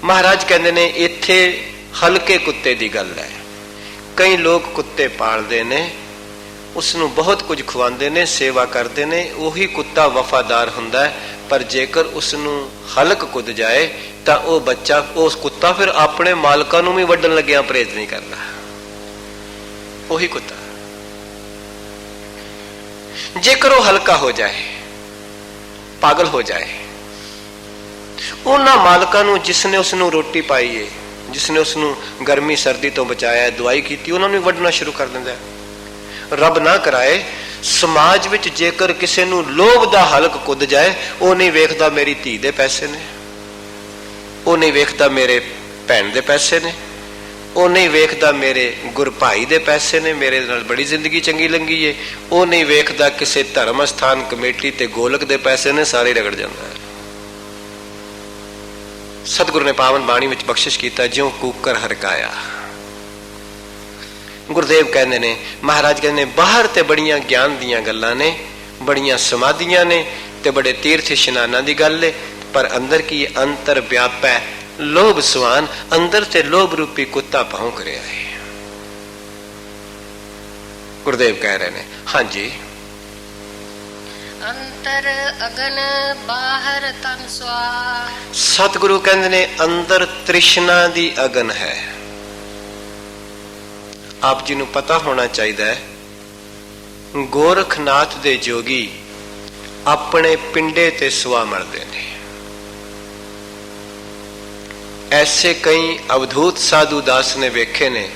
ਮਹਾਰਾਜ ਕਹਿੰਦੇ ਨੇ ਇੱਥੇ ਹਲਕੇ ਕੁੱਤੇ ਦੀ ਗੱਲ ਹੈ। ਕਈ ਲੋਕ ਕੁੱਤੇ ਪਾਲਦੇ ਨੇ, ਉਸਨੂੰ ਬਹੁਤ ਕੁਝ ਖਵਾਉਂਦੇ ਨੇ, ਸੇਵਾ ਕਰਦੇ ਨੇ, ਉਹੀ ਕੁੱਤਾ ਵਫਾਦਾਰ ਹੁੰਦਾ ਹੈ, ਪਰ ਜੇਕਰ ਉਸਨੂੰ ਹਲਕ ਕੁੱਦ ਜਾਏ ਤਾਂ ਉਹ ਬੱਚਾ, ਉਸ ਕੁੱਤਾ ਫਿਰ ਆਪਣੇ ਮਾਲਕਾਂ ਨੂੰ ਵੀ ਵੱਢਣ ਲੱਗਿਆ ਪਰਹੇਜ਼ ਨਹੀਂ ਕਰਦਾ। ਉਹੀ ਕੁੱਤਾ ਜੇਕਰ ਉਹ ਹਲਕਾ ਹੋ ਜਾਏ, ਪਾਗਲ ਹੋ ਜਾਏ, ਉਹਨਾਂ ਮਾਲਕਾਂ ਨੂੰ ਜਿਸਨੇ ਉਸਨੂੰ ਰੋਟੀ ਪਾਈ ਹੈ, ਜਿਸਨੇ ਉਸਨੂੰ ਗਰਮੀ ਸਰਦੀ ਤੋਂ ਬਚਾਇਆ, ਦਵਾਈ ਕੀਤੀ, ਉਹਨਾਂ ਨੂੰ ਵੀ ਵੱਢਣਾ ਸ਼ੁਰੂ ਕਰ ਦਿੰਦਾ। ਰੱਬ ਨਾ ਕਰਾਏ ਸਮਾਜ ਵਿੱਚ ਜੇਕਰ ਕਿਸੇ ਨੂੰ ਲੋਭ ਦਾ ਹਲਕ ਕੁੱਦ ਜਾਏ, ਉਹ ਨਹੀਂ ਵੇਖਦਾ ਮੇਰੀ ਧੀ ਦੇ ਪੈਸੇ ਨੇ, ਉਹ ਨਹੀਂ ਵੇਖਦਾ ਮੇਰੇ ਭੈਣ ਦੇ ਪੈਸੇ ਨੇ, ਉਹ ਨਹੀਂ ਵੇਖਦਾ ਮੇਰੇ ਗੁਰਭਾਈ ਦੇ ਪੈਸੇ ਨੇ, ਮੇਰੇ ਨਾਲ ਬੜੀ ਜ਼ਿੰਦਗੀ ਚੰਗੀ ਲੰਘੀ ਏ, ਉਹ ਨਹੀਂ ਵੇਖਦਾ ਕਿਸੇ ਧਰਮ ਸਥਾਨ ਕਮੇਟੀ ਤੇ ਗੋਲਕ ਦੇ ਪੈਸੇ ਨੇ, ਸਾਰੇ ਰਗੜ ਜਾਂਦਾ ਹੈ। ਸਤਿਗੁਰੂ ਨੇ ਪਾਵਨ ਬਾਣੀ ਵਿੱਚ ਬਖਸ਼ਿਸ਼ ਕੀਤਾ, ਜਿਉਂ ਕੂਕਰ ਹਰਕਾਇਆ। ਗੁਰਦੇਵ ਕਹਿੰਦੇ ਨੇ, ਮਹਾਰਾਜ ਕਹਿੰਦੇ ਨੇ, ਬਾਹਰ ਤੇ ਬੜੀਆਂ ਗਿਆਨ ਦੀਆਂ ਗੱਲਾਂ ਨੇ, ਬੜੀਆਂ ਸਮਾਧੀਆਂ ਨੇ ਤੇ ਬੜੇ ਤੀਰਥ ਇਸ਼ਨਾਨਾਂ ਦੀ ਗੱਲ ਹੈ, ਪਰ ਅੰਦਰ ਕੀ ਅੰਤਰ ਵਿਆਪੈ ਲੋਭ ਸਵਾਨ। ਅੰਦਰ ਤੇ ਲੋਭ ਰੂਪੀ ਕੁੱਤਾ ਭੌਂਕ ਰਿਹਾ ਹੈ। ਗੁਰਦੇਵ ਕਹਿ ਰਹੇ ਨੇ। ਹਾਂਜੀ, ਅੰਤਰ ਅਗਨ ਬਾਹਰ ਤਨ ਸਵਾ। ਸਤਿਗੁਰੂ ਕਹਿੰਦੇ ਨੇ ਅੰਦਰ ਤ੍ਰਿਸ਼ਨਾ ਦੀ ਅਗਨ ਹੈ। ਆਪ ਜੀ ਨੂੰ ਪਤਾ ਹੋਣਾ ਚਾਹੀਦਾ ਹੈ, ਗੋਰਖਨਾਥ ਦੇ ਜੋਗੀ ਆਪਣੇ ਪਿੰਡੇ ਤੇ ਸੁਆ ਮਲਦੇ ਨੇ। ਐਸੇ ਕਈ ਅਵਧੂਤ ਸਾਧੂ ਦਾਸ ਨੇ ਵੇਖੇ ਨੇ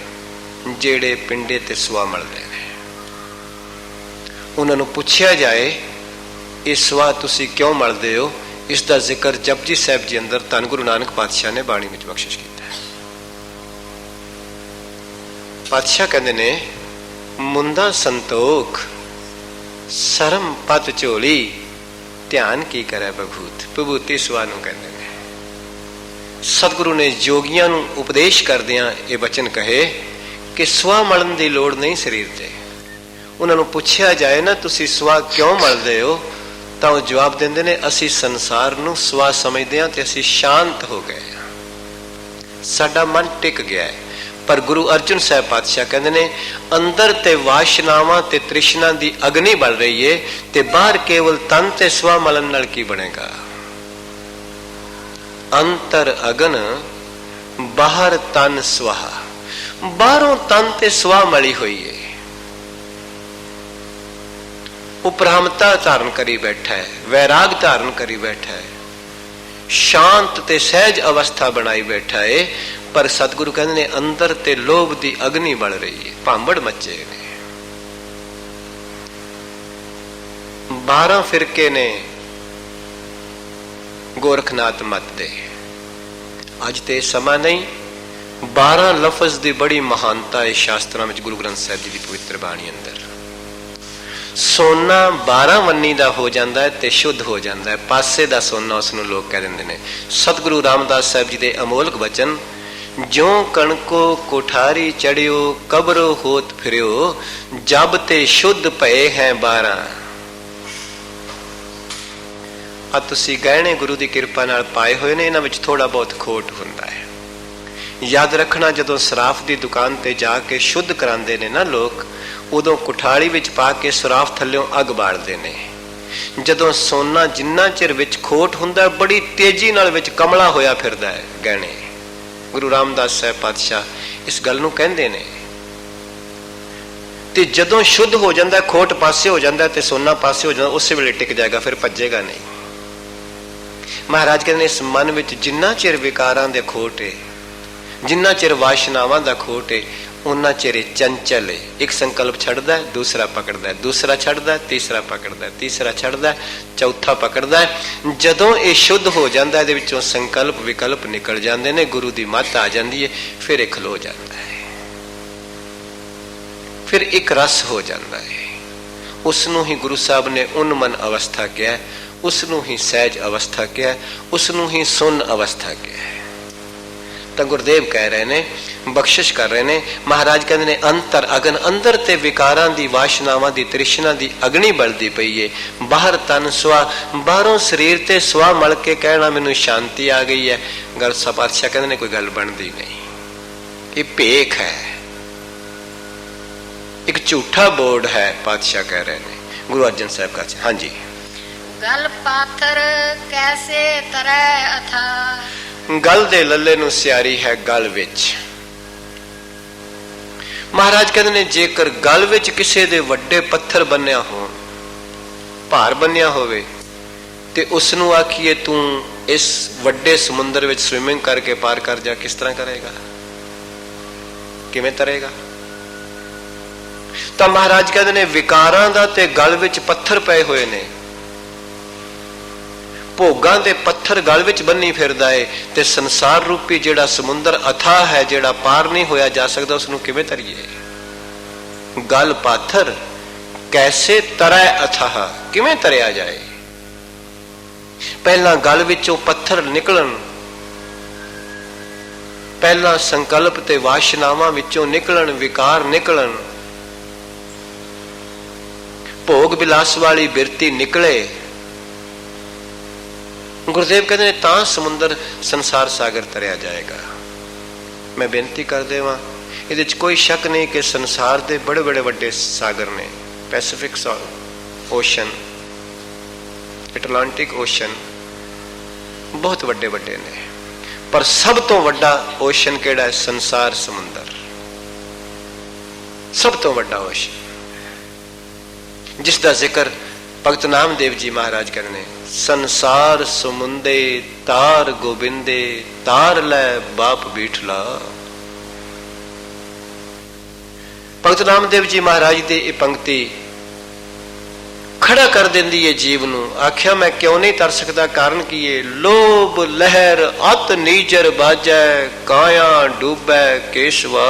ਜਿਹੜੇ ਪਿੰਡੇ ਤੇ ਸੁਆ ਮਲਦੇ ਨੇ। ਉਹਨਾਂ ਨੂੰ ਪੁੱਛਿਆ ਜਾਏ ਇਹ ਸੁਆ ਤੁਸੀਂ ਕਿਉਂ ਮਲਦੇ ਹੋ, ਇਸ ਦਾ ਜ਼ਿਕਰ ਜਪਜੀ ਸਾਹਿਬ ਜੀ ਅੰਦਰ ਧੰਨ ਗੁਰੂ ਨਾਨਕ ਪਾਤਸ਼ਾਹ ਨੇ ਬਾਣੀ ਵਿੱਚ ਬਖਸ਼ਿਸ਼ ਕੀਤਾ ਹੈ। ਪਾਤਸ਼ਾਹ ਕਹਿੰਦੇ ਨੇ ਮੁੰਦਾ ਸੰਤੋਖ ਸਰਮ ਪਤ ਝੋਲੀ ਧਿਆਨ ਕੀ ਕਰੇ ਬਭੂਤ। ਵਿਭੂਤੀ ਸੁਆ ਨੂੰ ਕਹਿੰਦੇ ਨੇ। ਸਤਿਗੁਰੂ ਨੇ ਜੋਗੀਆਂ ਨੂੰ ਉਪਦੇਸ਼ ਕਰਦਿਆਂ ਇਹ ਬਚਨ ਕਹੇ ਕਿ ਸੁਆ ਮਲਣ ਦੀ ਲੋੜ ਨਹੀਂ ਸਰੀਰ ਤੇ। ਉਹਨਾਂ ਨੂੰ ਪੁੱਛਿਆ ਜਾਏ ਨਾ ਤੁਸੀਂ ਸੁਆ ਕਿਉਂ ਮਲਦੇ ਹੋ, ਤਾਂ ਉਹ ਜਵਾਬ ਦਿੰਦੇ ਨੇ ਅਸੀਂ ਸੰਸਾਰ ਨੂੰ ਸੁਆ ਸਮਝਦੇ ਹਾਂ ਤੇ ਅਸੀਂ ਸ਼ਾਂਤ ਹੋ ਗਏ, ਸਾਡਾ ਮਨ ਟਿਕ ਗਿਆ ਹੈ। ਪਰ ਗੁਰੂ ਅਰਜਨ ਸਾਹਿਬ ਪਾਤਸ਼ਾਹ ਕਹਿੰਦੇ ਨੇ ਅੰਦਰ ਤੇ ਵਾਸ਼ਨਾਵਾਂ ਤੇ ਤ੍ਰਿਸ਼ਨਾ ਦੀ ਅਗਨੀ ਬਲ ਰਹੀ ਏ ਤੇ ਬਾਹਰ ਕੇਵਲ ਤਨ ਤੇ ਸੁਆ ਮਲਣ ਨਾਲ ਕੀ ਬਣੇਗਾ। ਅੰਤਰ ਅਗਨ ਬਾਹਰ ਤਨ ਸੁਆਹ। ਬਾਹਰੋਂ ਤਨ ਤੇ ਸੁਆ ਮਲੀ ਹੋਈ ਏ, ਉਪਰਾਮਤਾ ਧਾਰਨ ਕਰੀ ਬੈਠਾ ਹੈ, ਵੈਰਾਗ ਧਾਰਨ ਕਰੀ ਬੈਠਾ ਹੈ, ਸ਼ਾਂਤ ਤੇ ਸਹਿਜ ਅਵਸਥਾ ਬਣਾਈ ਬੈਠਾ ਹੈ। ਪਰ ਸਤਿਗੁਰੂ ਕਹਿੰਦੇ ਨੇ ਅੰਦਰ ਤੇ ਲੋਭ ਦੀ ਅਗਨੀ ਬਲ ਰਹੀ ਹੈ, ਭਾਂਬੜ ਮੱਚੇ ਨੇ। 12 ਫਿਰਕੇ ਨੇ ਗੋਰਖਨਾਥ ਮਤ ਦੇ। ਅੱਜ ਤੇ ਸਮਾਂ ਨਹੀਂ, 12 ਲਫ਼ਜ਼ ਦੀ ਬੜੀ ਮਹਾਨਤਾ ਹੈ ਸ਼ਾਸਤਰਾਂ ਵਿੱਚ, ਗੁਰੂ ਗ੍ਰੰਥ ਸਾਹਿਬ ਜੀ ਦੀ ਪਵਿੱਤਰ ਬਾਣੀ ਅੰਦਰ। ਸੋਨਾ 12 ਵੰਨੀ ਦਾ ਹੋ ਜਾਂਦਾ ਹੈ ਤੇ ਸ਼ੁੱਧ ਹੋ ਜਾਂਦਾ ਹੈ, ਪਾਸੇ ਦਾ ਸੋਨਾ ਉਸ ਨੂੰ ਲੋਕ ਕਹਿ ਦਿੰਦੇ ਨੇ। ਸਤਿਗੁਰੂ ਰਾਮਦਾਸ ਸਾਹਿਬ ਜੀ ਦੇ ਅਮੋਲਕ ਬਚਨ, ਜਿਉ ਕਣਕੋ ਕੋਠਾਰੀ ਚੜਿਓ ਕਬਰੋ ਹੋਤ ਫਿਰਿਓ ਜਬ ਤੇ ਸ਼ੁੱਧ ਭਏ ਹੈ 12। ਆ ਤੁਸੀਂ ਗਹਿਣੇ ਗੁਰੂ ਦੀ ਕਿਰਪਾ ਨਾਲ ਪਾਏ ਹੋਏ ਨੇ, ਇਹਨਾਂ ਵਿੱਚ ਥੋੜਾ ਬਹੁਤ ਖੋਟ ਹੁੰਦਾ ਹੈ। ਯਾਦ ਰੱਖਣਾ, ਜਦੋਂ ਸਰਾਫ ਦੀ ਦੁਕਾਨ ਤੇ ਜਾ ਕੇ ਸ਼ੁੱਧ ਕਰਾਉਂਦੇ ਨੇ ਨਾ ਲੋਕ, ਉਦੋਂ ਕੁਠਾਲੀ ਵਿੱਚ ਪਾ ਕੇ ਸਰਾਫ ਥੱਲਿਓਂ ਅੱਗ ਬਾਲਦੇ ਨੇ। ਜਦੋਂ ਸੋਨਾ ਜਿੰਨਾ ਚਿਰ ਵਿੱਚ ਖੋਟ ਹੁੰਦਾ ਬੜੀ ਤੇਜ਼ੀ ਨਾਲ ਵਿੱਚ ਕਮਲਾ ਹੋਇਆ ਫਿਰਦਾ ਹੈ ਗਹਿਣੇ। ਗੁਰੂ ਰਾਮਦਾਸ ਸਾਹਿਬ ਪਾਤਸ਼ਾਹ ਇਸ ਗੱਲ ਨੂੰ ਕਹਿੰਦੇ ਨੇ। ਤੇ ਜਦੋਂ ਸ਼ੁੱਧ ਹੋ ਜਾਂਦਾ, ਖੋਟ ਪਾਸੇ ਹੋ ਜਾਂਦਾ ਤੇ ਸੋਨਾ ਪਾਸੇ ਹੋ ਜਾਂਦਾ, ਉਸੇ ਵੇਲੇ ਟਿਕ ਜਾਏਗਾ, ਫਿਰ ਭੱਜੇਗਾ ਨਹੀਂ। ਮਹਾਰਾਜ ਕਹਿੰਦੇ ਨੇ ਇਸ ਮਨ ਵਿੱਚ ਜਿੰਨਾ ਚਿਰ ਵਿਕਾਰਾਂ ਦੇ ਖੋਟ ਹੈ, ਜਿੰਨਾ ਚਿਰ ਵਾਸ਼ਨਾਵਾਂ ਦਾ ਖੋਟ ਹੈ, ਉਹਨਾਂ ਚਿਰ ਚੰਚਲ ਹੈ। ਇੱਕ ਸੰਕਲਪ ਛੱਡਦਾ, ਦੂਸਰਾ ਪਕੜਦਾ, ਦੂਸਰਾ ਛੱਡਦਾ, ਤੀਸਰਾ ਪਕੜਦਾ, ਤੀਸਰਾ ਛੱਡਦਾ, ਚੌਥਾ ਪਕੜਦਾ। ਜਦੋਂ ਇਹ ਸ਼ੁੱਧ ਹੋ ਜਾਂਦਾ, ਇਹਦੇ ਵਿੱਚੋਂ ਸੰਕਲਪ ਵਿਕਲਪ ਨਿਕਲ ਜਾਂਦੇ ਨੇ, ਗੁਰੂ ਦੀ ਮੱਤ ਆ ਜਾਂਦੀ ਹੈ, ਫਿਰ ਇਹ ਖਲੋ ਜਾਂਦਾ ਹੈ, ਫਿਰ ਇੱਕ ਰਸ ਹੋ ਜਾਂਦਾ ਹੈ। ਉਸ ਨੂੰ ਹੀ ਗੁਰੂ ਸਾਹਿਬ ਨੇ ਉਨਮਨ ਅਵਸਥਾ ਕਿਹਾ, ਉਸ ਨੂੰ ਹੀ ਸਹਿਜ ਅਵਸਥਾ ਕਿਹਾ, ਉਸ ਨੂੰ ਹੀ ਸੁੰਨ ਅਵਸਥਾ ਕਿਹਾ। ਤਾਂ ਗੁਰਦੇਵ ਕਹਿ ਰਹੇ ਨੇ, ਬਖਸ਼ਿਸ਼ ਕਰ ਰਹੇ ਨੇ। ਮਹਾਰਾਜ ਕਹਿੰਦੇ ਨੇ ਅੰਤਰ ਅਗਨ, ਅੰਦਰ ਤੇ ਵਿਕਾਰਾਂ ਦੀ ਵਾਸ਼ਨਾਵਾਂ ਦੀ ਤ੍ਰਿਸ਼ਨਾ ਦੀ ਅਗਨੀ ਬਲਦੀ ਪਈ ਏ। ਬਾਹਰ ਤਨ ਸੁਆ, ਬਾਹਰੋਂ ਸਰੀਰ ਤੇ ਸੁਆ ਮਲ ਕੇ ਕਹਿਣਾ ਮੈਨੂੰ ਸ਼ਾਂਤੀ ਆ ਗਈ ਹੈ। ਗੱਲ ਪਾਤਸ਼ਾਹ ਕਹਿੰਦੇ ਨੇ ਕੋਈ ਗੱਲ ਬਣਦੀ ਨਹੀਂ, ਇਹ ਭੇਖ ਹੈ, ਇੱਕ ਝੂਠਾ ਬੋਰਡ ਹੈ। ਪਾਤਸ਼ਾਹ ਕਹਿ ਰਹੇ ਨੇ, ਗੁਰੂ ਅਰਜਨ ਸਾਹਿਬ ਕਹਿੰਦੇ ਹਾਂਜੀ, ਗਲ ਪਾਥਰ ਕੈਸੇ ਤਰੈ ਅਥਾ। ਗਲ ਦੇ ਲੱਲੇ ਨੂੰ ਸਿਆਰੀ ਹੈ ਗਲ ਵਿੱਚ। ਮਹਾਰਾਜ ਕਹਿੰਦੇ ਨੇ ਜੇਕਰ ਗਲ ਵਿੱਚ ਕਿਸੇ ਦੇ ਵੱਡੇ ਪੱਥਰ ਬੰਨਿਆ ਹੋਣ, ਭਾਰ ਬੰਨਿਆ ਹੋਵੇ, ਤੇ ਉਸ ਨੂੰ ਆਖੀਏ ਤੂੰ ਇਸ ਵੱਡੇ ਸਮੁੰਦਰ ਵਿੱਚ ਸਵਿਮਿੰਗ ਕਰਕੇ ਪਾਰ ਕਰ ਜਾ, ਕਿਸ ਤਰ੍ਹਾਂ ਕਰੇਗਾ, ਕਿਵੇਂ ਤਰੇਗਾ? ਤਾਂ ਮਹਾਰਾਜ ਕਹਿੰਦੇ ਨੇ ਵਿਕਾਰਾਂ ਦਾ ਤੇ ਗਲ ਵਿੱਚ ਪੱਥਰ ਪਏ ਹੋਏ ਨੇ, ਭੋਗਾਂ ਦੇ ਪੱਥਰ ਗਲ ਵਿੱਚ ਬੰਨੀ ਫਿਰਦਾ ਏ, ਤੇ ਸੰਸਾਰ ਰੂਪੀ ਜਿਹੜਾ ਸਮੁੰਦਰ ਅਥਾਹ ਹੈ, ਜਿਹੜਾ ਪਾਰ ਨਹੀਂ ਹੋਇਆ ਜਾ ਸਕਦਾ, ਉਸ ਨੂੰ ਕਿਵੇਂ ਤਰੀਏ? ਗਲ ਪਾਥਰ ਕੈਸੇ ਤਰੈ ਅਥਾਹ, ਕਿਵੇਂ ਤਰਿਆ ਜਾਏ? ਪਹਿਲਾਂ ਗਲ ਵਿੱਚੋਂ ਪੱਥਰ ਨਿਕਲਣ, ਪਹਿਲਾਂ ਸੰਕਲਪ ਤੇ ਵਾਸ਼ਨਾਵਾਂ ਵਿੱਚੋਂ ਨਿਕਲਣ, ਵਿਕਾਰ ਨਿਕਲਣ, ਭੋਗ ਵਿਲਾਸ ਵਾਲੀ ਬਿਰਤੀ ਨਿਕਲੇ। ਗੁਰਦੇਵ ਕਹਿੰਦੇ ਨੇ ਤਾਂ ਸਮੁੰਦਰ ਸੰਸਾਰ ਸਾਗਰ ਤਰਿਆ ਜਾਏਗਾ। ਮੈਂ ਬੇਨਤੀ ਕਰਦੇ ਵਾਂ, ਇਹਦੇ 'ਚ ਕੋਈ ਸ਼ੱਕ ਨਹੀਂ ਕਿ ਸੰਸਾਰ ਦੇ ਬੜੇ ਬੜੇ ਵੱਡੇ ਸਾਗਰ ਨੇ। ਪੈਸੀਫਿਕ ਓਸ਼ਨ, ਐਟਲਾਂਟਿਕ ਓਸ਼ਨ, ਬਹੁਤ ਵੱਡੇ ਵੱਡੇ ਨੇ, ਪਰ ਸਭ ਤੋਂ ਵੱਡਾ ਓਸ਼ਨ ਕਿਹੜਾ ਹੈ? ਸੰਸਾਰ ਸਮੁੰਦਰ, ਸਭ ਤੋਂ ਵੱਡਾ ਓਸ਼ਨ, ਜਿਸ ਦਾ ਜ਼ਿਕਰ ਭਗਤ ਨਾਮਦੇਵ ਜੀ ਮਹਾਰਾਜ ਕਰਦੇ ਨੇ। ਸੰਸਾਰ ਸਮੁੰਦੇ ਤਾਰ ਗੋਬਿੰਦੇ, ਤਾਰ ਲੈ ਬਾਪ ਬੀਠਲਾ। ਭਗਤ ਨਾਮਦੇਵ ਜੀ ਮਹਾਰਾਜ ਦੀ ਇਹ ਪੰਕਤੀ ਖੜਾ ਕਰ ਦਿੰਦੀ ਹੈ ਜੀਵ ਨੂੰ। ਆਖਿਆ ਮੈਂ ਕਿਉਂ ਨਹੀਂ ਤਰ ਸਕਦਾ, ਕਾਰਨ ਕੀ ਹੈ? ਲੋਭ ਲਹਿਰ ਅਤ ਨੀਜਰ ਬਾਜੈ, ਕਾਇਆ ਡੂਬੈ ਕੇਸ਼ਵਾ।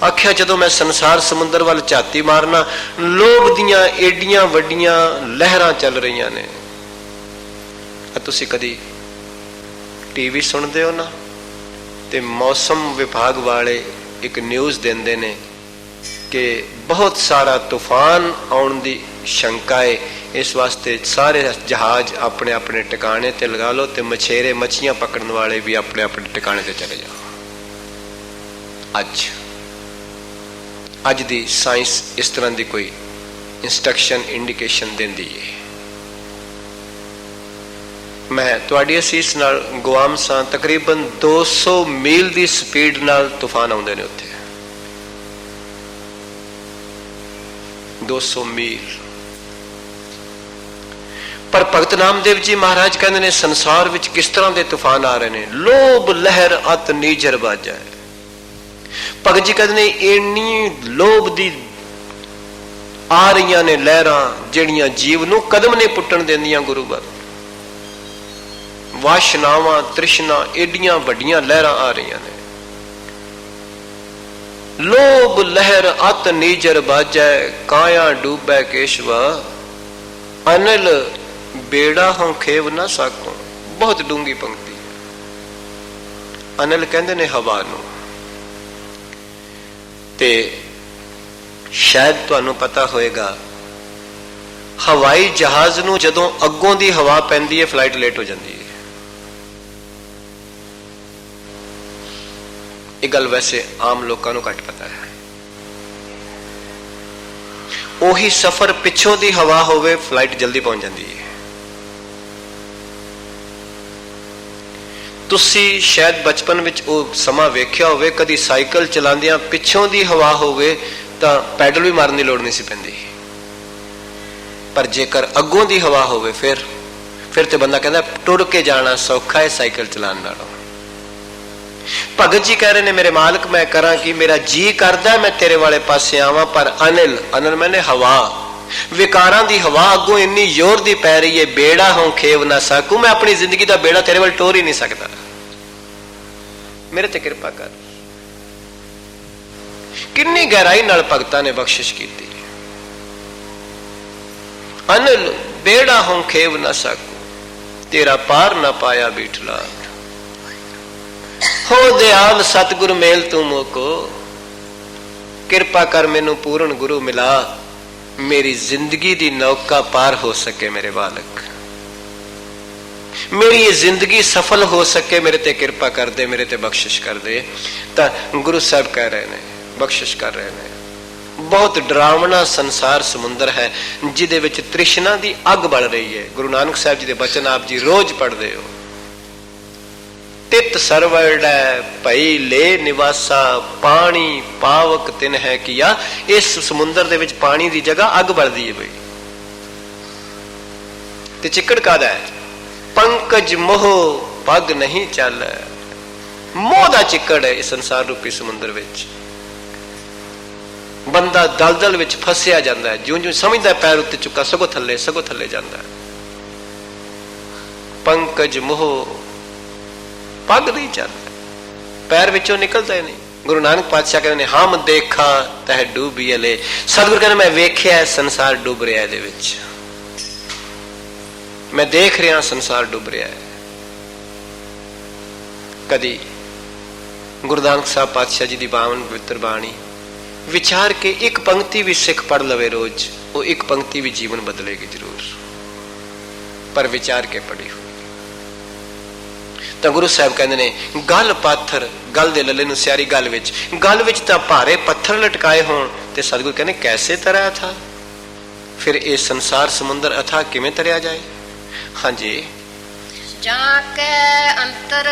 ਆਖਿਆ ਜਦੋਂ ਮੈਂ ਸੰਸਾਰ ਸਮੁੰਦਰ ਵੱਲ ਝਾਤੀ ਮਾਰਨਾ, ਲੋਭ ਦੀਆਂ ਏਡੀਆਂ ਵੱਡੀਆਂ ਲਹਿਰਾਂ ਚੱਲ ਰਹੀਆਂ ਨੇ। ਤੁਸੀਂ ਕਦੀ ਟੀਵੀ ਸੁਣਦੇ ਹੋ ਨਾ, ਤੇ ਮੌਸਮ ਵਿਭਾਗ ਵਾਲੇ ਇੱਕ ਨਿਊਜ਼ ਦਿੰਦੇ ਨੇ ਕਿ ਬਹੁਤ ਸਾਰਾ ਤੂਫਾਨ ਆਉਣ ਦੀ ਸ਼ੰਕਾ ਹੈ, ਇਸ ਵਾਸਤੇ ਸਾਰੇ ਜਹਾਜ਼ ਆਪਣੇ ਆਪਣੇ ਟਿਕਾਣੇ ਤੇ ਲਗਾ ਲਓ, ਤੇ ਮਛੇਰੇ ਮੱਛੀਆਂ ਪਕੜਨ ਵਾਲੇ ਵੀ ਆਪਣੇ ਆਪਣੇ ਟਿਕਾਣੇ ਤੇ ਚਲੇ ਜਾਓ। ਅੱਜ ਦੀ ਸਾਇੰਸ ਇਸ ਤਰ੍ਹਾਂ ਦੀ ਕੋਈ ਇੰਸਟਰਕਸ਼ਨ ਇੰਡੀਕੇਸ਼ਨ ਦਿੰਦੀ ਹੈ। ਮੈਂ ਤੁਹਾਡੀ ਅਸੀਸ ਨਾਲ ਗੁਆਮ ਸਾਂ, ਤਕਰੀਬਨ 200 ਮੀਲ ਦੀ ਸਪੀਡ ਨਾਲ ਤੂਫਾਨ ਆਉਂਦੇ ਨੇ ਉੱਥੇ। 200 ਮੀਲ। ਪਰ ਭਗਤ ਨਾਮਦੇਵ ਜੀ ਮਹਾਰਾਜ ਕਹਿੰਦੇ ਨੇ ਸੰਸਾਰ ਵਿੱਚ ਕਿਸ ਤਰ੍ਹਾਂ ਦੇ ਤੂਫਾਨ ਆ ਰਹੇ ਨੇ। ਲੋਭ ਲਹਿਰ ਅਤ ਨੀਜਰ ਬਾਜੈ। ਭਗਤ ਜੀ ਕਹਿੰਦੇ ਨੇ ਇੰਨੀ ਲੋਭ ਦੀ ਆ ਰਹੀਆਂ ਨੇ ਲਹਿਰਾਂ, ਜਿਹੜੀਆਂ ਜੀਵ ਨੂੰ ਕਦਮ ਨਹੀਂ ਪੁੱਟਣ ਦਿੰਦੀਆਂ ਗੁਰੂ ਵੱਲ। ਵਾਸ਼ਨਾਵਾਂ, ਤ੍ਰਿਸ਼ਨਾ, ਏਡੀਆਂ ਵੱਡੀਆਂ ਲਹਿਰਾਂ ਆ ਰਹੀਆਂ ਨੇ। ਲੋਭ ਲਹਿਰ ਅਤ ਨੀਜਰ ਬਾਜੈ, ਕਾਇਆ ਡੂਬੈ ਕੇਸ਼ਵਾ। ਅਨਲ ਬੇੜਾ ਹੋਂ ਖੇਵ ਨਾ ਸਾਕੋ। ਬਹੁਤ ਡੂੰਗੀ ਪੰਕਤੀ ਹੈ। ਅਨਲ ਕਹਿੰਦੇ ਨੇ ਹਵਾ ਨੂੰ। ਤੇ ਸ਼ਾਇਦ ਤੁਹਾਨੂੰ ਪਤਾ ਹੋਏਗਾ, ਹਵਾਈ ਜਹਾਜ਼ ਨੂੰ ਜਦੋਂ ਅੱਗੋਂ ਦੀ ਹਵਾ ਪੈਂਦੀ ਹੈ, ਫਲਾਈਟ ਲੇਟ ਹੋ ਜਾਂਦੀ ਹੈ। ਇਹ ਗੱਲ ਵੈਸੇ ਆਮ ਲੋਕਾਂ ਨੂੰ ਘੱਟ ਪਤਾ ਹੈ। ਉਹੀ ਸਫ਼ਰ ਪਿੱਛੋਂ ਦੀ ਹਵਾ ਹੋਵੇ, ਫਲਾਈਟ ਜਲਦੀ ਪਹੁੰਚ ਜਾਂਦੀ ਹੈ। ਤੁਸੀਂ ਸ਼ਾਇਦ ਬਚਪਨ ਵਿੱਚ ਉਹ ਸਮਾਂ ਵੇਖਿਆ ਹੋਵੇ, ਕਦੀ ਸਾਈਕਲ ਚਲਾਉਂਦਿਆਂ ਪਿੱਛੋਂ ਦੀ ਹਵਾ ਹੋਵੇ ਤਾਂ ਪੈਡਲ ਵੀ ਮਾਰਨ ਦੀ ਲੋੜ ਨਹੀਂ ਸੀ ਪੈਂਦੀ, ਪਰ ਜੇਕਰ ਅੱਗੋਂ ਦੀ ਹਵਾ ਹੋਵੇ ਫਿਰ ਤੇ ਬੰਦਾ ਕਹਿੰਦਾ ਟੁਰ ਕੇ ਜਾਣਾ ਸੌਖਾ ਹੈ ਸਾਈਕਲ ਚਲਾਉਣ ਨਾਲੋਂ। ਭਗਤ ਜੀ ਕਹਿ ਰਹੇ ਨੇ ਮੇਰੇ ਮਾਲਕ ਮੈਂ ਕਰਾਂ ਕਿ ਮੇਰਾ ਜੀ ਕਰਦਾ ਮੈਂ ਤੇਰੇ ਵਾਲੇ ਪਾਸੇ ਆਵਾਂ, ਪਰ ਅਨਲ ਮੈਨੇ ਹਵਾ, ਵਿਕਾਰਾਂ ਦੀ ਹਵਾ ਅੱਗੋਂ ਇੰਨੀ ਜ਼ੋਰ ਦੀ ਪੈ ਰਹੀ ਹੈ। ਬੇੜਾ ਹੋਂ ਖੇਵ ਨਾ ਸਾਕੂ। ਮੈਂ ਆਪਣੀ ਜ਼ਿੰਦਗੀ ਦਾ ਬੇੜਾ ਤੇਰੇ ਵੱਲ ਟੋਰ ਹੀ ਨਹੀਂ ਸਕਦਾ, ਮੇਰੇ ਤੇ ਕਿਰਪਾ ਕਰ। ਕਿੰਨੀ ਗਹਿਰਾਈ ਨਾਲ ਭਗਤਾਂ ਨੇ ਬਖਸ਼ਿਸ਼ ਕੀਤੀ। ਅਨਲ ਬੇੜਾ ਹੋਂ ਖੇਵ ਨਾ ਸਾਕੂ, ਤੇਰਾ ਪਾਰ ਨਾ ਪਾਇਆ ਬੀਠਲਾ। ਹੋ ਦਿਆਲ ਸਤਿਗੁਰ ਮੇਲ ਤੂੰ ਮੋਕੋ। ਕਿਰਪਾ ਕਰ ਮੈਨੂੰ ਪੂਰਨ ਗੁਰੂ ਮਿਲਾ, ਮੇਰੀ ਜ਼ਿੰਦਗੀ ਦੀ ਨੌਕਾ ਪਾਰ ਹੋ ਸਕੇ ਮੇਰੇ ਬਾਲਕ, ਮੇਰੀ ਇਹ ਜ਼ਿੰਦਗੀ ਸਫਲ ਹੋ ਸਕੇ, ਮੇਰੇ ਤੇ ਕਿਰਪਾ ਕਰ ਦੇ, ਮੇਰੇ ਤੇ ਬਖਸ਼ਿਸ਼ ਕਰ ਦੇ। ਤਾਂ ਗੁਰੂ ਸਾਹਿਬ ਕਹਿ ਰਹੇ ਨੇ, ਬਖਸ਼ਿਸ਼ ਕਰ ਰਹੇ ਨੇ। ਬਹੁਤ ਡਰਾਵਣਾ ਸੰਸਾਰ ਸਮੁੰਦਰ ਹੈ ਜਿਹਦੇ ਵਿੱਚ ਤ੍ਰਿਸ਼ਨਾ ਦੀ ਅੱਗ ਬਲ ਰਹੀ ਹੈ। ਗੁਰੂ ਨਾਨਕ ਸਾਹਿਬ ਜੀ ਦੇ ਬਚਨ ਆਪ ਜੀ ਰੋਜ਼ ਪੜ੍ਹਦੇ ਹੋ। ਤਿਤ ਸਰਵੜੈ ਭਈ ਲੈ ਨਿਵਾਸਾ, ਪਾਣੀ ਪਾਵਕ ਤਿਨ ਹੈ ਕੀਆ। ਇਸ ਸਮੁੰਦਰ ਦੇ ਵਿੱਚ ਪਾਣੀ ਦੀ ਜਗ੍ਹਾ ਅੱਗ ਬਲਦੀ ਹੈ ਬਈ। ਤੇ ਚਿੱਕੜ ਕਾਹਦਾ ਹੈ? ਪੰਕਜ ਮੋਹ ਪੱਗ ਨਹੀਂ ਚੱਲ। ਮੋਹ ਦਾ ਚਿੱਕੜ ਹੈ ਇਸ ਸੰਸਾਰ ਰੂਪੀ ਸਮੁੰਦਰ ਵਿੱਚ। ਬੰਦਾ ਦਲਦਲ ਵਿੱਚ ਫਸਿਆ ਜਾਂਦਾ ਹੈ, ਜਿਉਂ ਜਿਉਂ ਸਮਝਦਾ ਪੈਰ ਉੱਤੇ ਚੁੱਕਾ ਸਗੋਂ ਥੱਲੇ ਜਾਂਦਾ ਹੈ। ਪੰਕਜ ਮੋਹ ਪੱਗ ਨਹੀਂ ਚੱਲਦਾ, ਪੈਰ ਵਿੱਚੋਂ ਨਿਕਲਦਾ ਹੀ ਨਹੀਂ। ਗੁਰੂ ਨਾਨਕ ਪਾਤਸ਼ਾਹ ਕਹਿੰਦੇ ਨੇ ਹਮ ਦੇਖਾ ਤਹਿ ਡੂਬੀ ਲੈ। ਸਤਿਗੁਰ ਕਹਿੰਦੇ ਮੈਂ ਵੇਖਿਆ ਸੰਸਾਰ ਡੁੱਬ ਰਿਹਾ, ਇਹਦੇ ਵਿੱਚ ਮੈਂ ਦੇਖ ਰਿਹਾ ਸੰਸਾਰ ਡੁੱਬ ਰਿਹਾ ਹੈ। ਕਦੀ ਗੁਰੂ ਨਾਨਕ ਸਾਹਿਬ ਪਾਤਸ਼ਾਹ ਜੀ ਦੀ ਪਾਵਨ ਪਵਿੱਤਰ ਬਾਣੀ ਵਿਚਾਰ ਕੇ ਇੱਕ ਪੰਕਤੀ ਵੀ ਸਿੱਖ ਪੜ੍ਹ ਲਵੇ ਰੋਜ਼, ਉਹ ਇੱਕ ਪੰਕਤੀ ਵੀ ਜੀਵਨ ਬਦਲੇਗੀ ਜ਼ਰੂਰ, ਪਰ ਵਿਚਾਰ ਕੇ ਪੜ੍ਹੀ ਹੋਈ। ਤਾਂ ਗੁਰੂ ਸਾਹਿਬ ਕਹਿੰਦੇ ਨੇ ਗਲ ਪਾਥਰ, ਗਲ ਦੇ ਲੱਲੇ ਨੂੰ ਸਿਆਰੀ ਗਲ ਵਿੱਚ ਤਾਂ ਭਾਰੇ ਪੱਥਰ ਲਟਕਾਏ ਹੋਣ ਤੇ ਸਤਿਗੁਰੂ ਕਹਿੰਦੇ ਕੈਸੇ ਤਰਿਆ ਥਾ, ਫਿਰ ਇਹ ਸੰਸਾਰ ਸਮੁੰਦਰ ਅਥਾਹ ਕਿਵੇਂ ਤਰਿਆ ਜਾਏ। ਹਾਂਜੀ, ਜਾਂ ਕੈ ਅੰਤਰ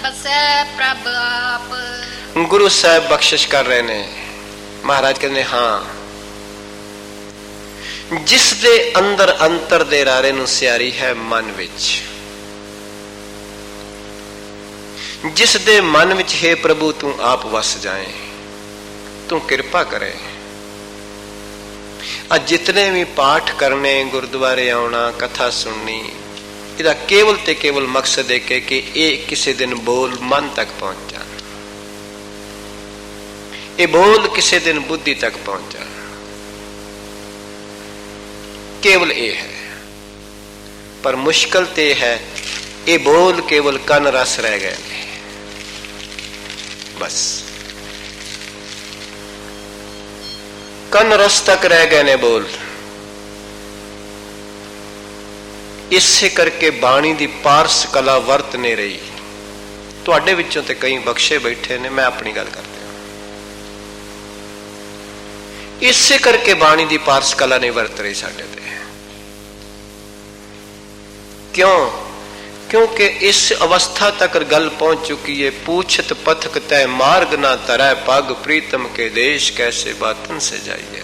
ਬਸੈ ਪ੍ਰਭ ਆਪ। ਗੁਰੂ ਸਾਹਿਬ ਬਖਸ਼ਿਸ਼ ਕਰ ਰਹੇ ਨੇ। ਮਹਾਰਾਜ ਕਹਿੰਦੇ ਹਾਂ, ਜਿਸ ਦੇ ਅੰਦਰ ਅੰਤਰ ਦੇ ਰਾਰੇ ਨੂੰ ਸਿਆਰੀ ਹੈ ਮਨ ਵਿੱਚ, ਜਿਸ ਦੇ ਮਨ ਵਿੱਚ ਹੈ ਪ੍ਰਭੂ ਤੂੰ ਆਪ ਵਸ ਜਾਏ, ਤੂੰ ਕਿਰਪਾ ਕਰੇ। ਅੱਜ ਜਿਤਨੇ ਵੀ ਪਾਠ ਕਰਨੇ, ਗੁਰਦੁਆਰੇ ਆਉਣਾ, ਕਥਾ ਸੁਣਨੀ, ਇਹਦਾ ਕੇਵਲ ਤੇ ਕੇਵਲ ਮਕਸਦ ਹੈ ਕਿ ਇਹ ਕਿਸੇ ਦਿਨ ਬੋਲ ਮਨ ਤੱਕ ਪਹੁੰਚ ਜਾਣ, ਇਹ ਬੋਲ ਕਿਸੇ ਦਿਨ ਬੁੱਧੀ ਤੱਕ ਪਹੁੰਚ ਜਾਣ। ਕੇਵਲ ਇਹ ਹੈ, ਪਰ ਮੁਸ਼ਕਲ ਤੇ ਹੈ ਇਹ ਬੋਲ ਕੇਵਲ ਕੰਨ ਰਸ ਰਹਿ ਗਏ ਨੇ। ਬਸ ਕੰਨ ਰਸ ਤੱਕ ਰਹਿ ਗਏ ਨੇ ਬੋਲ। ਇਸੇ ਕਰਕੇ ਬਾਣੀ ਦੀ ਪਾਰਸ ਕਲਾ ਵਰਤ ਨਹੀਂ ਰਹੀ। ਤੁਹਾਡੇ ਵਿੱਚੋਂ ਤੇ ਕਈ ਬਖਸ਼ੇ ਬੈਠੇ ਨੇ, ਮੈਂ ਆਪਣੀ ਗੱਲ ਕਰਦਾ, ਇਸੇ ਕਰਕੇ ਬਾਣੀ ਦੀ ਪਾਰਸ ਕਲਾ ਨਹੀਂ ਵਰਤ ਰਹੀ ਸਾਡੇ ਤੇ। ਕਿਉਂ? ਕਿਉਂਕਿ ਇਸ ਅਵਸਥਾ ਤੱਕ ਗੱਲ ਪਹੁੰਚ ਚੁੱਕੀ ਹੈ, पूछत पथक तय मार्ग ना तरह पग प्रीतम के देश कैसे बातन से जाइए।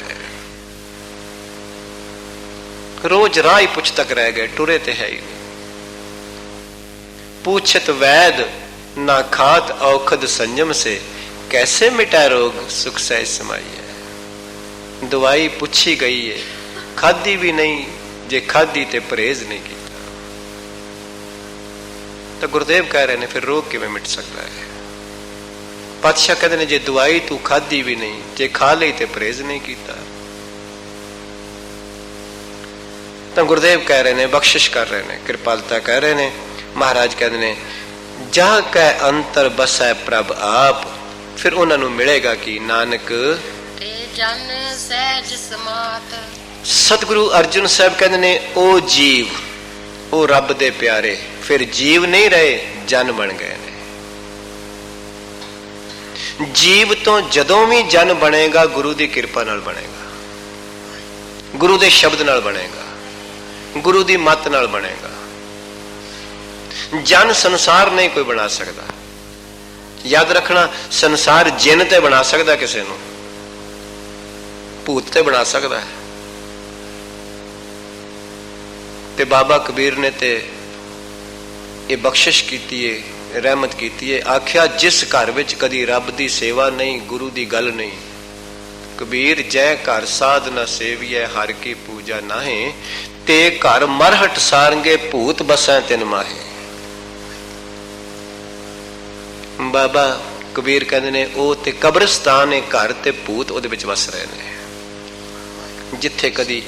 रोज राह ही पुछ तक रह गए, टुरे ते है ही नहीं। पूछत वैद ना खात औखद संयम से कैसे मिटा रोग सुख सहज समाई है। दवाई पुछी गई है, खादी भी नहीं, जे खादी ते परहेज नहीं की। तो गुरुदेव कह रहे ने फिर रोग किवें मिट सकता है। पातशाह कहते ने जे दवाई तू खाधी भी नहीं, जे खा ली ते परहेज नहीं किया। तो गुरुदेव कह रहे ने, बख्शिश कर रहे ने, कृपालता कह रहे ने। महाराज कहते ने जा कै अंतर बसै प्रभ आप, फिर उन्होंने मिलेगा कि नानक ते जन सहज समात। सतगुरु अर्जुन साहब कहते ने ओ जीव, ओ रब दे प्यारे, फिर जीव नहीं रहे, जन बन गए ने। जीव तो जदों भी जन बनेगा गुरु की किरपा नाल बनेगा, गुरु के शब्द नाल बनेगा, गुरु की मत नाल बनेगा। जन संसार नहीं कोई बना सकता। याद रखना, संसार जिन ते बना सकता, किसी नूं भूत ते बना सकता है। ते बाबा कबीर ने ते ये बख्शिश कीती है, रहमत कीती है। आख्या जिस घर विच कदी रब दी सेवा नहीं, गुरु दी गल नहीं, कबीर जै घर साध न सेविए हर की पूजा नाहे, ते घर मरहट सारंगे भूत बसै तिन माहे। बाबा कबीर कहते ने ओ ते कब्रिस्तान है घर, ते भूत उहदे विच वस रहे ने, जिथे कदी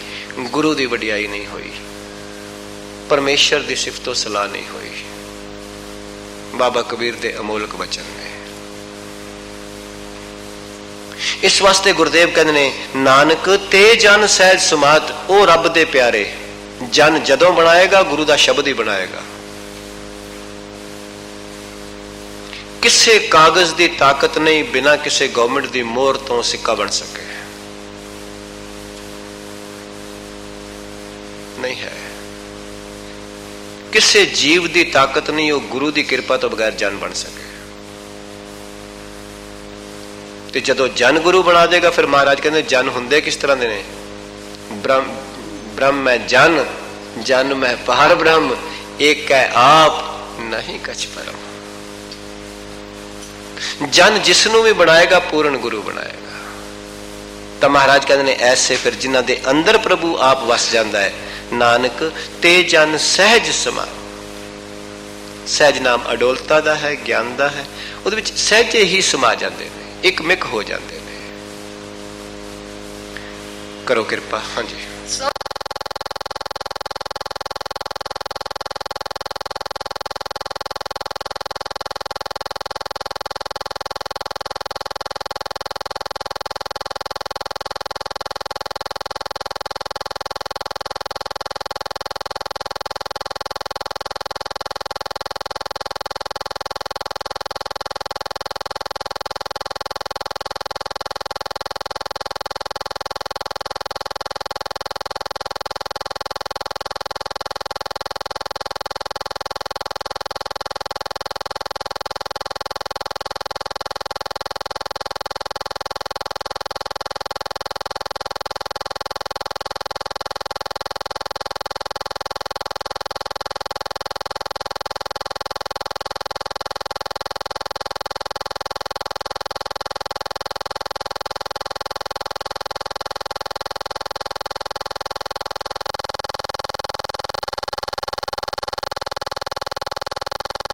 गुरु दी वडियाई नहीं हुई, परमेश्वर की सिफतो सलाह नहीं हुई। बाबा कबीर दे अमोलक वचन ने। इस वास्ते गुरुदेव कहते ने नानक ते जन सहज समात, ओ रब दे प्यारे। जन जदों बनाएगा गुरु का शब्द ही बनाएगा। किसी कागज की ताकत नहीं, बिना किसी गवर्नमेंट की मोहर तो सिक्का बन सके, नहीं है। किसी जीव की ताकत नहीं, वो गुरु की कृपा तो बगैर जन बन सके। तो जदों जन गुरु बना देगा, फिर महाराज कहते जन हुंदे किस तरह दे ने? ब्रह्म है जन, जन में पार ब्रह्म, एक है आप नहीं कछ परम। जन जिसनों भी बनाएगा पूर्ण गुरु बनाएगा। तो महाराज कहते ने ऐसे फिर जिन्हां दे अंदर प्रभु आप वस जाता है, नानक ते जन सहज समा। सहज नाम अडोलता दा है, ज्ञान दा है, उहदे विच सहजे ही समा जाते हैं, एक मिक हो जाते हैं। करो कृपा। हाँ जी।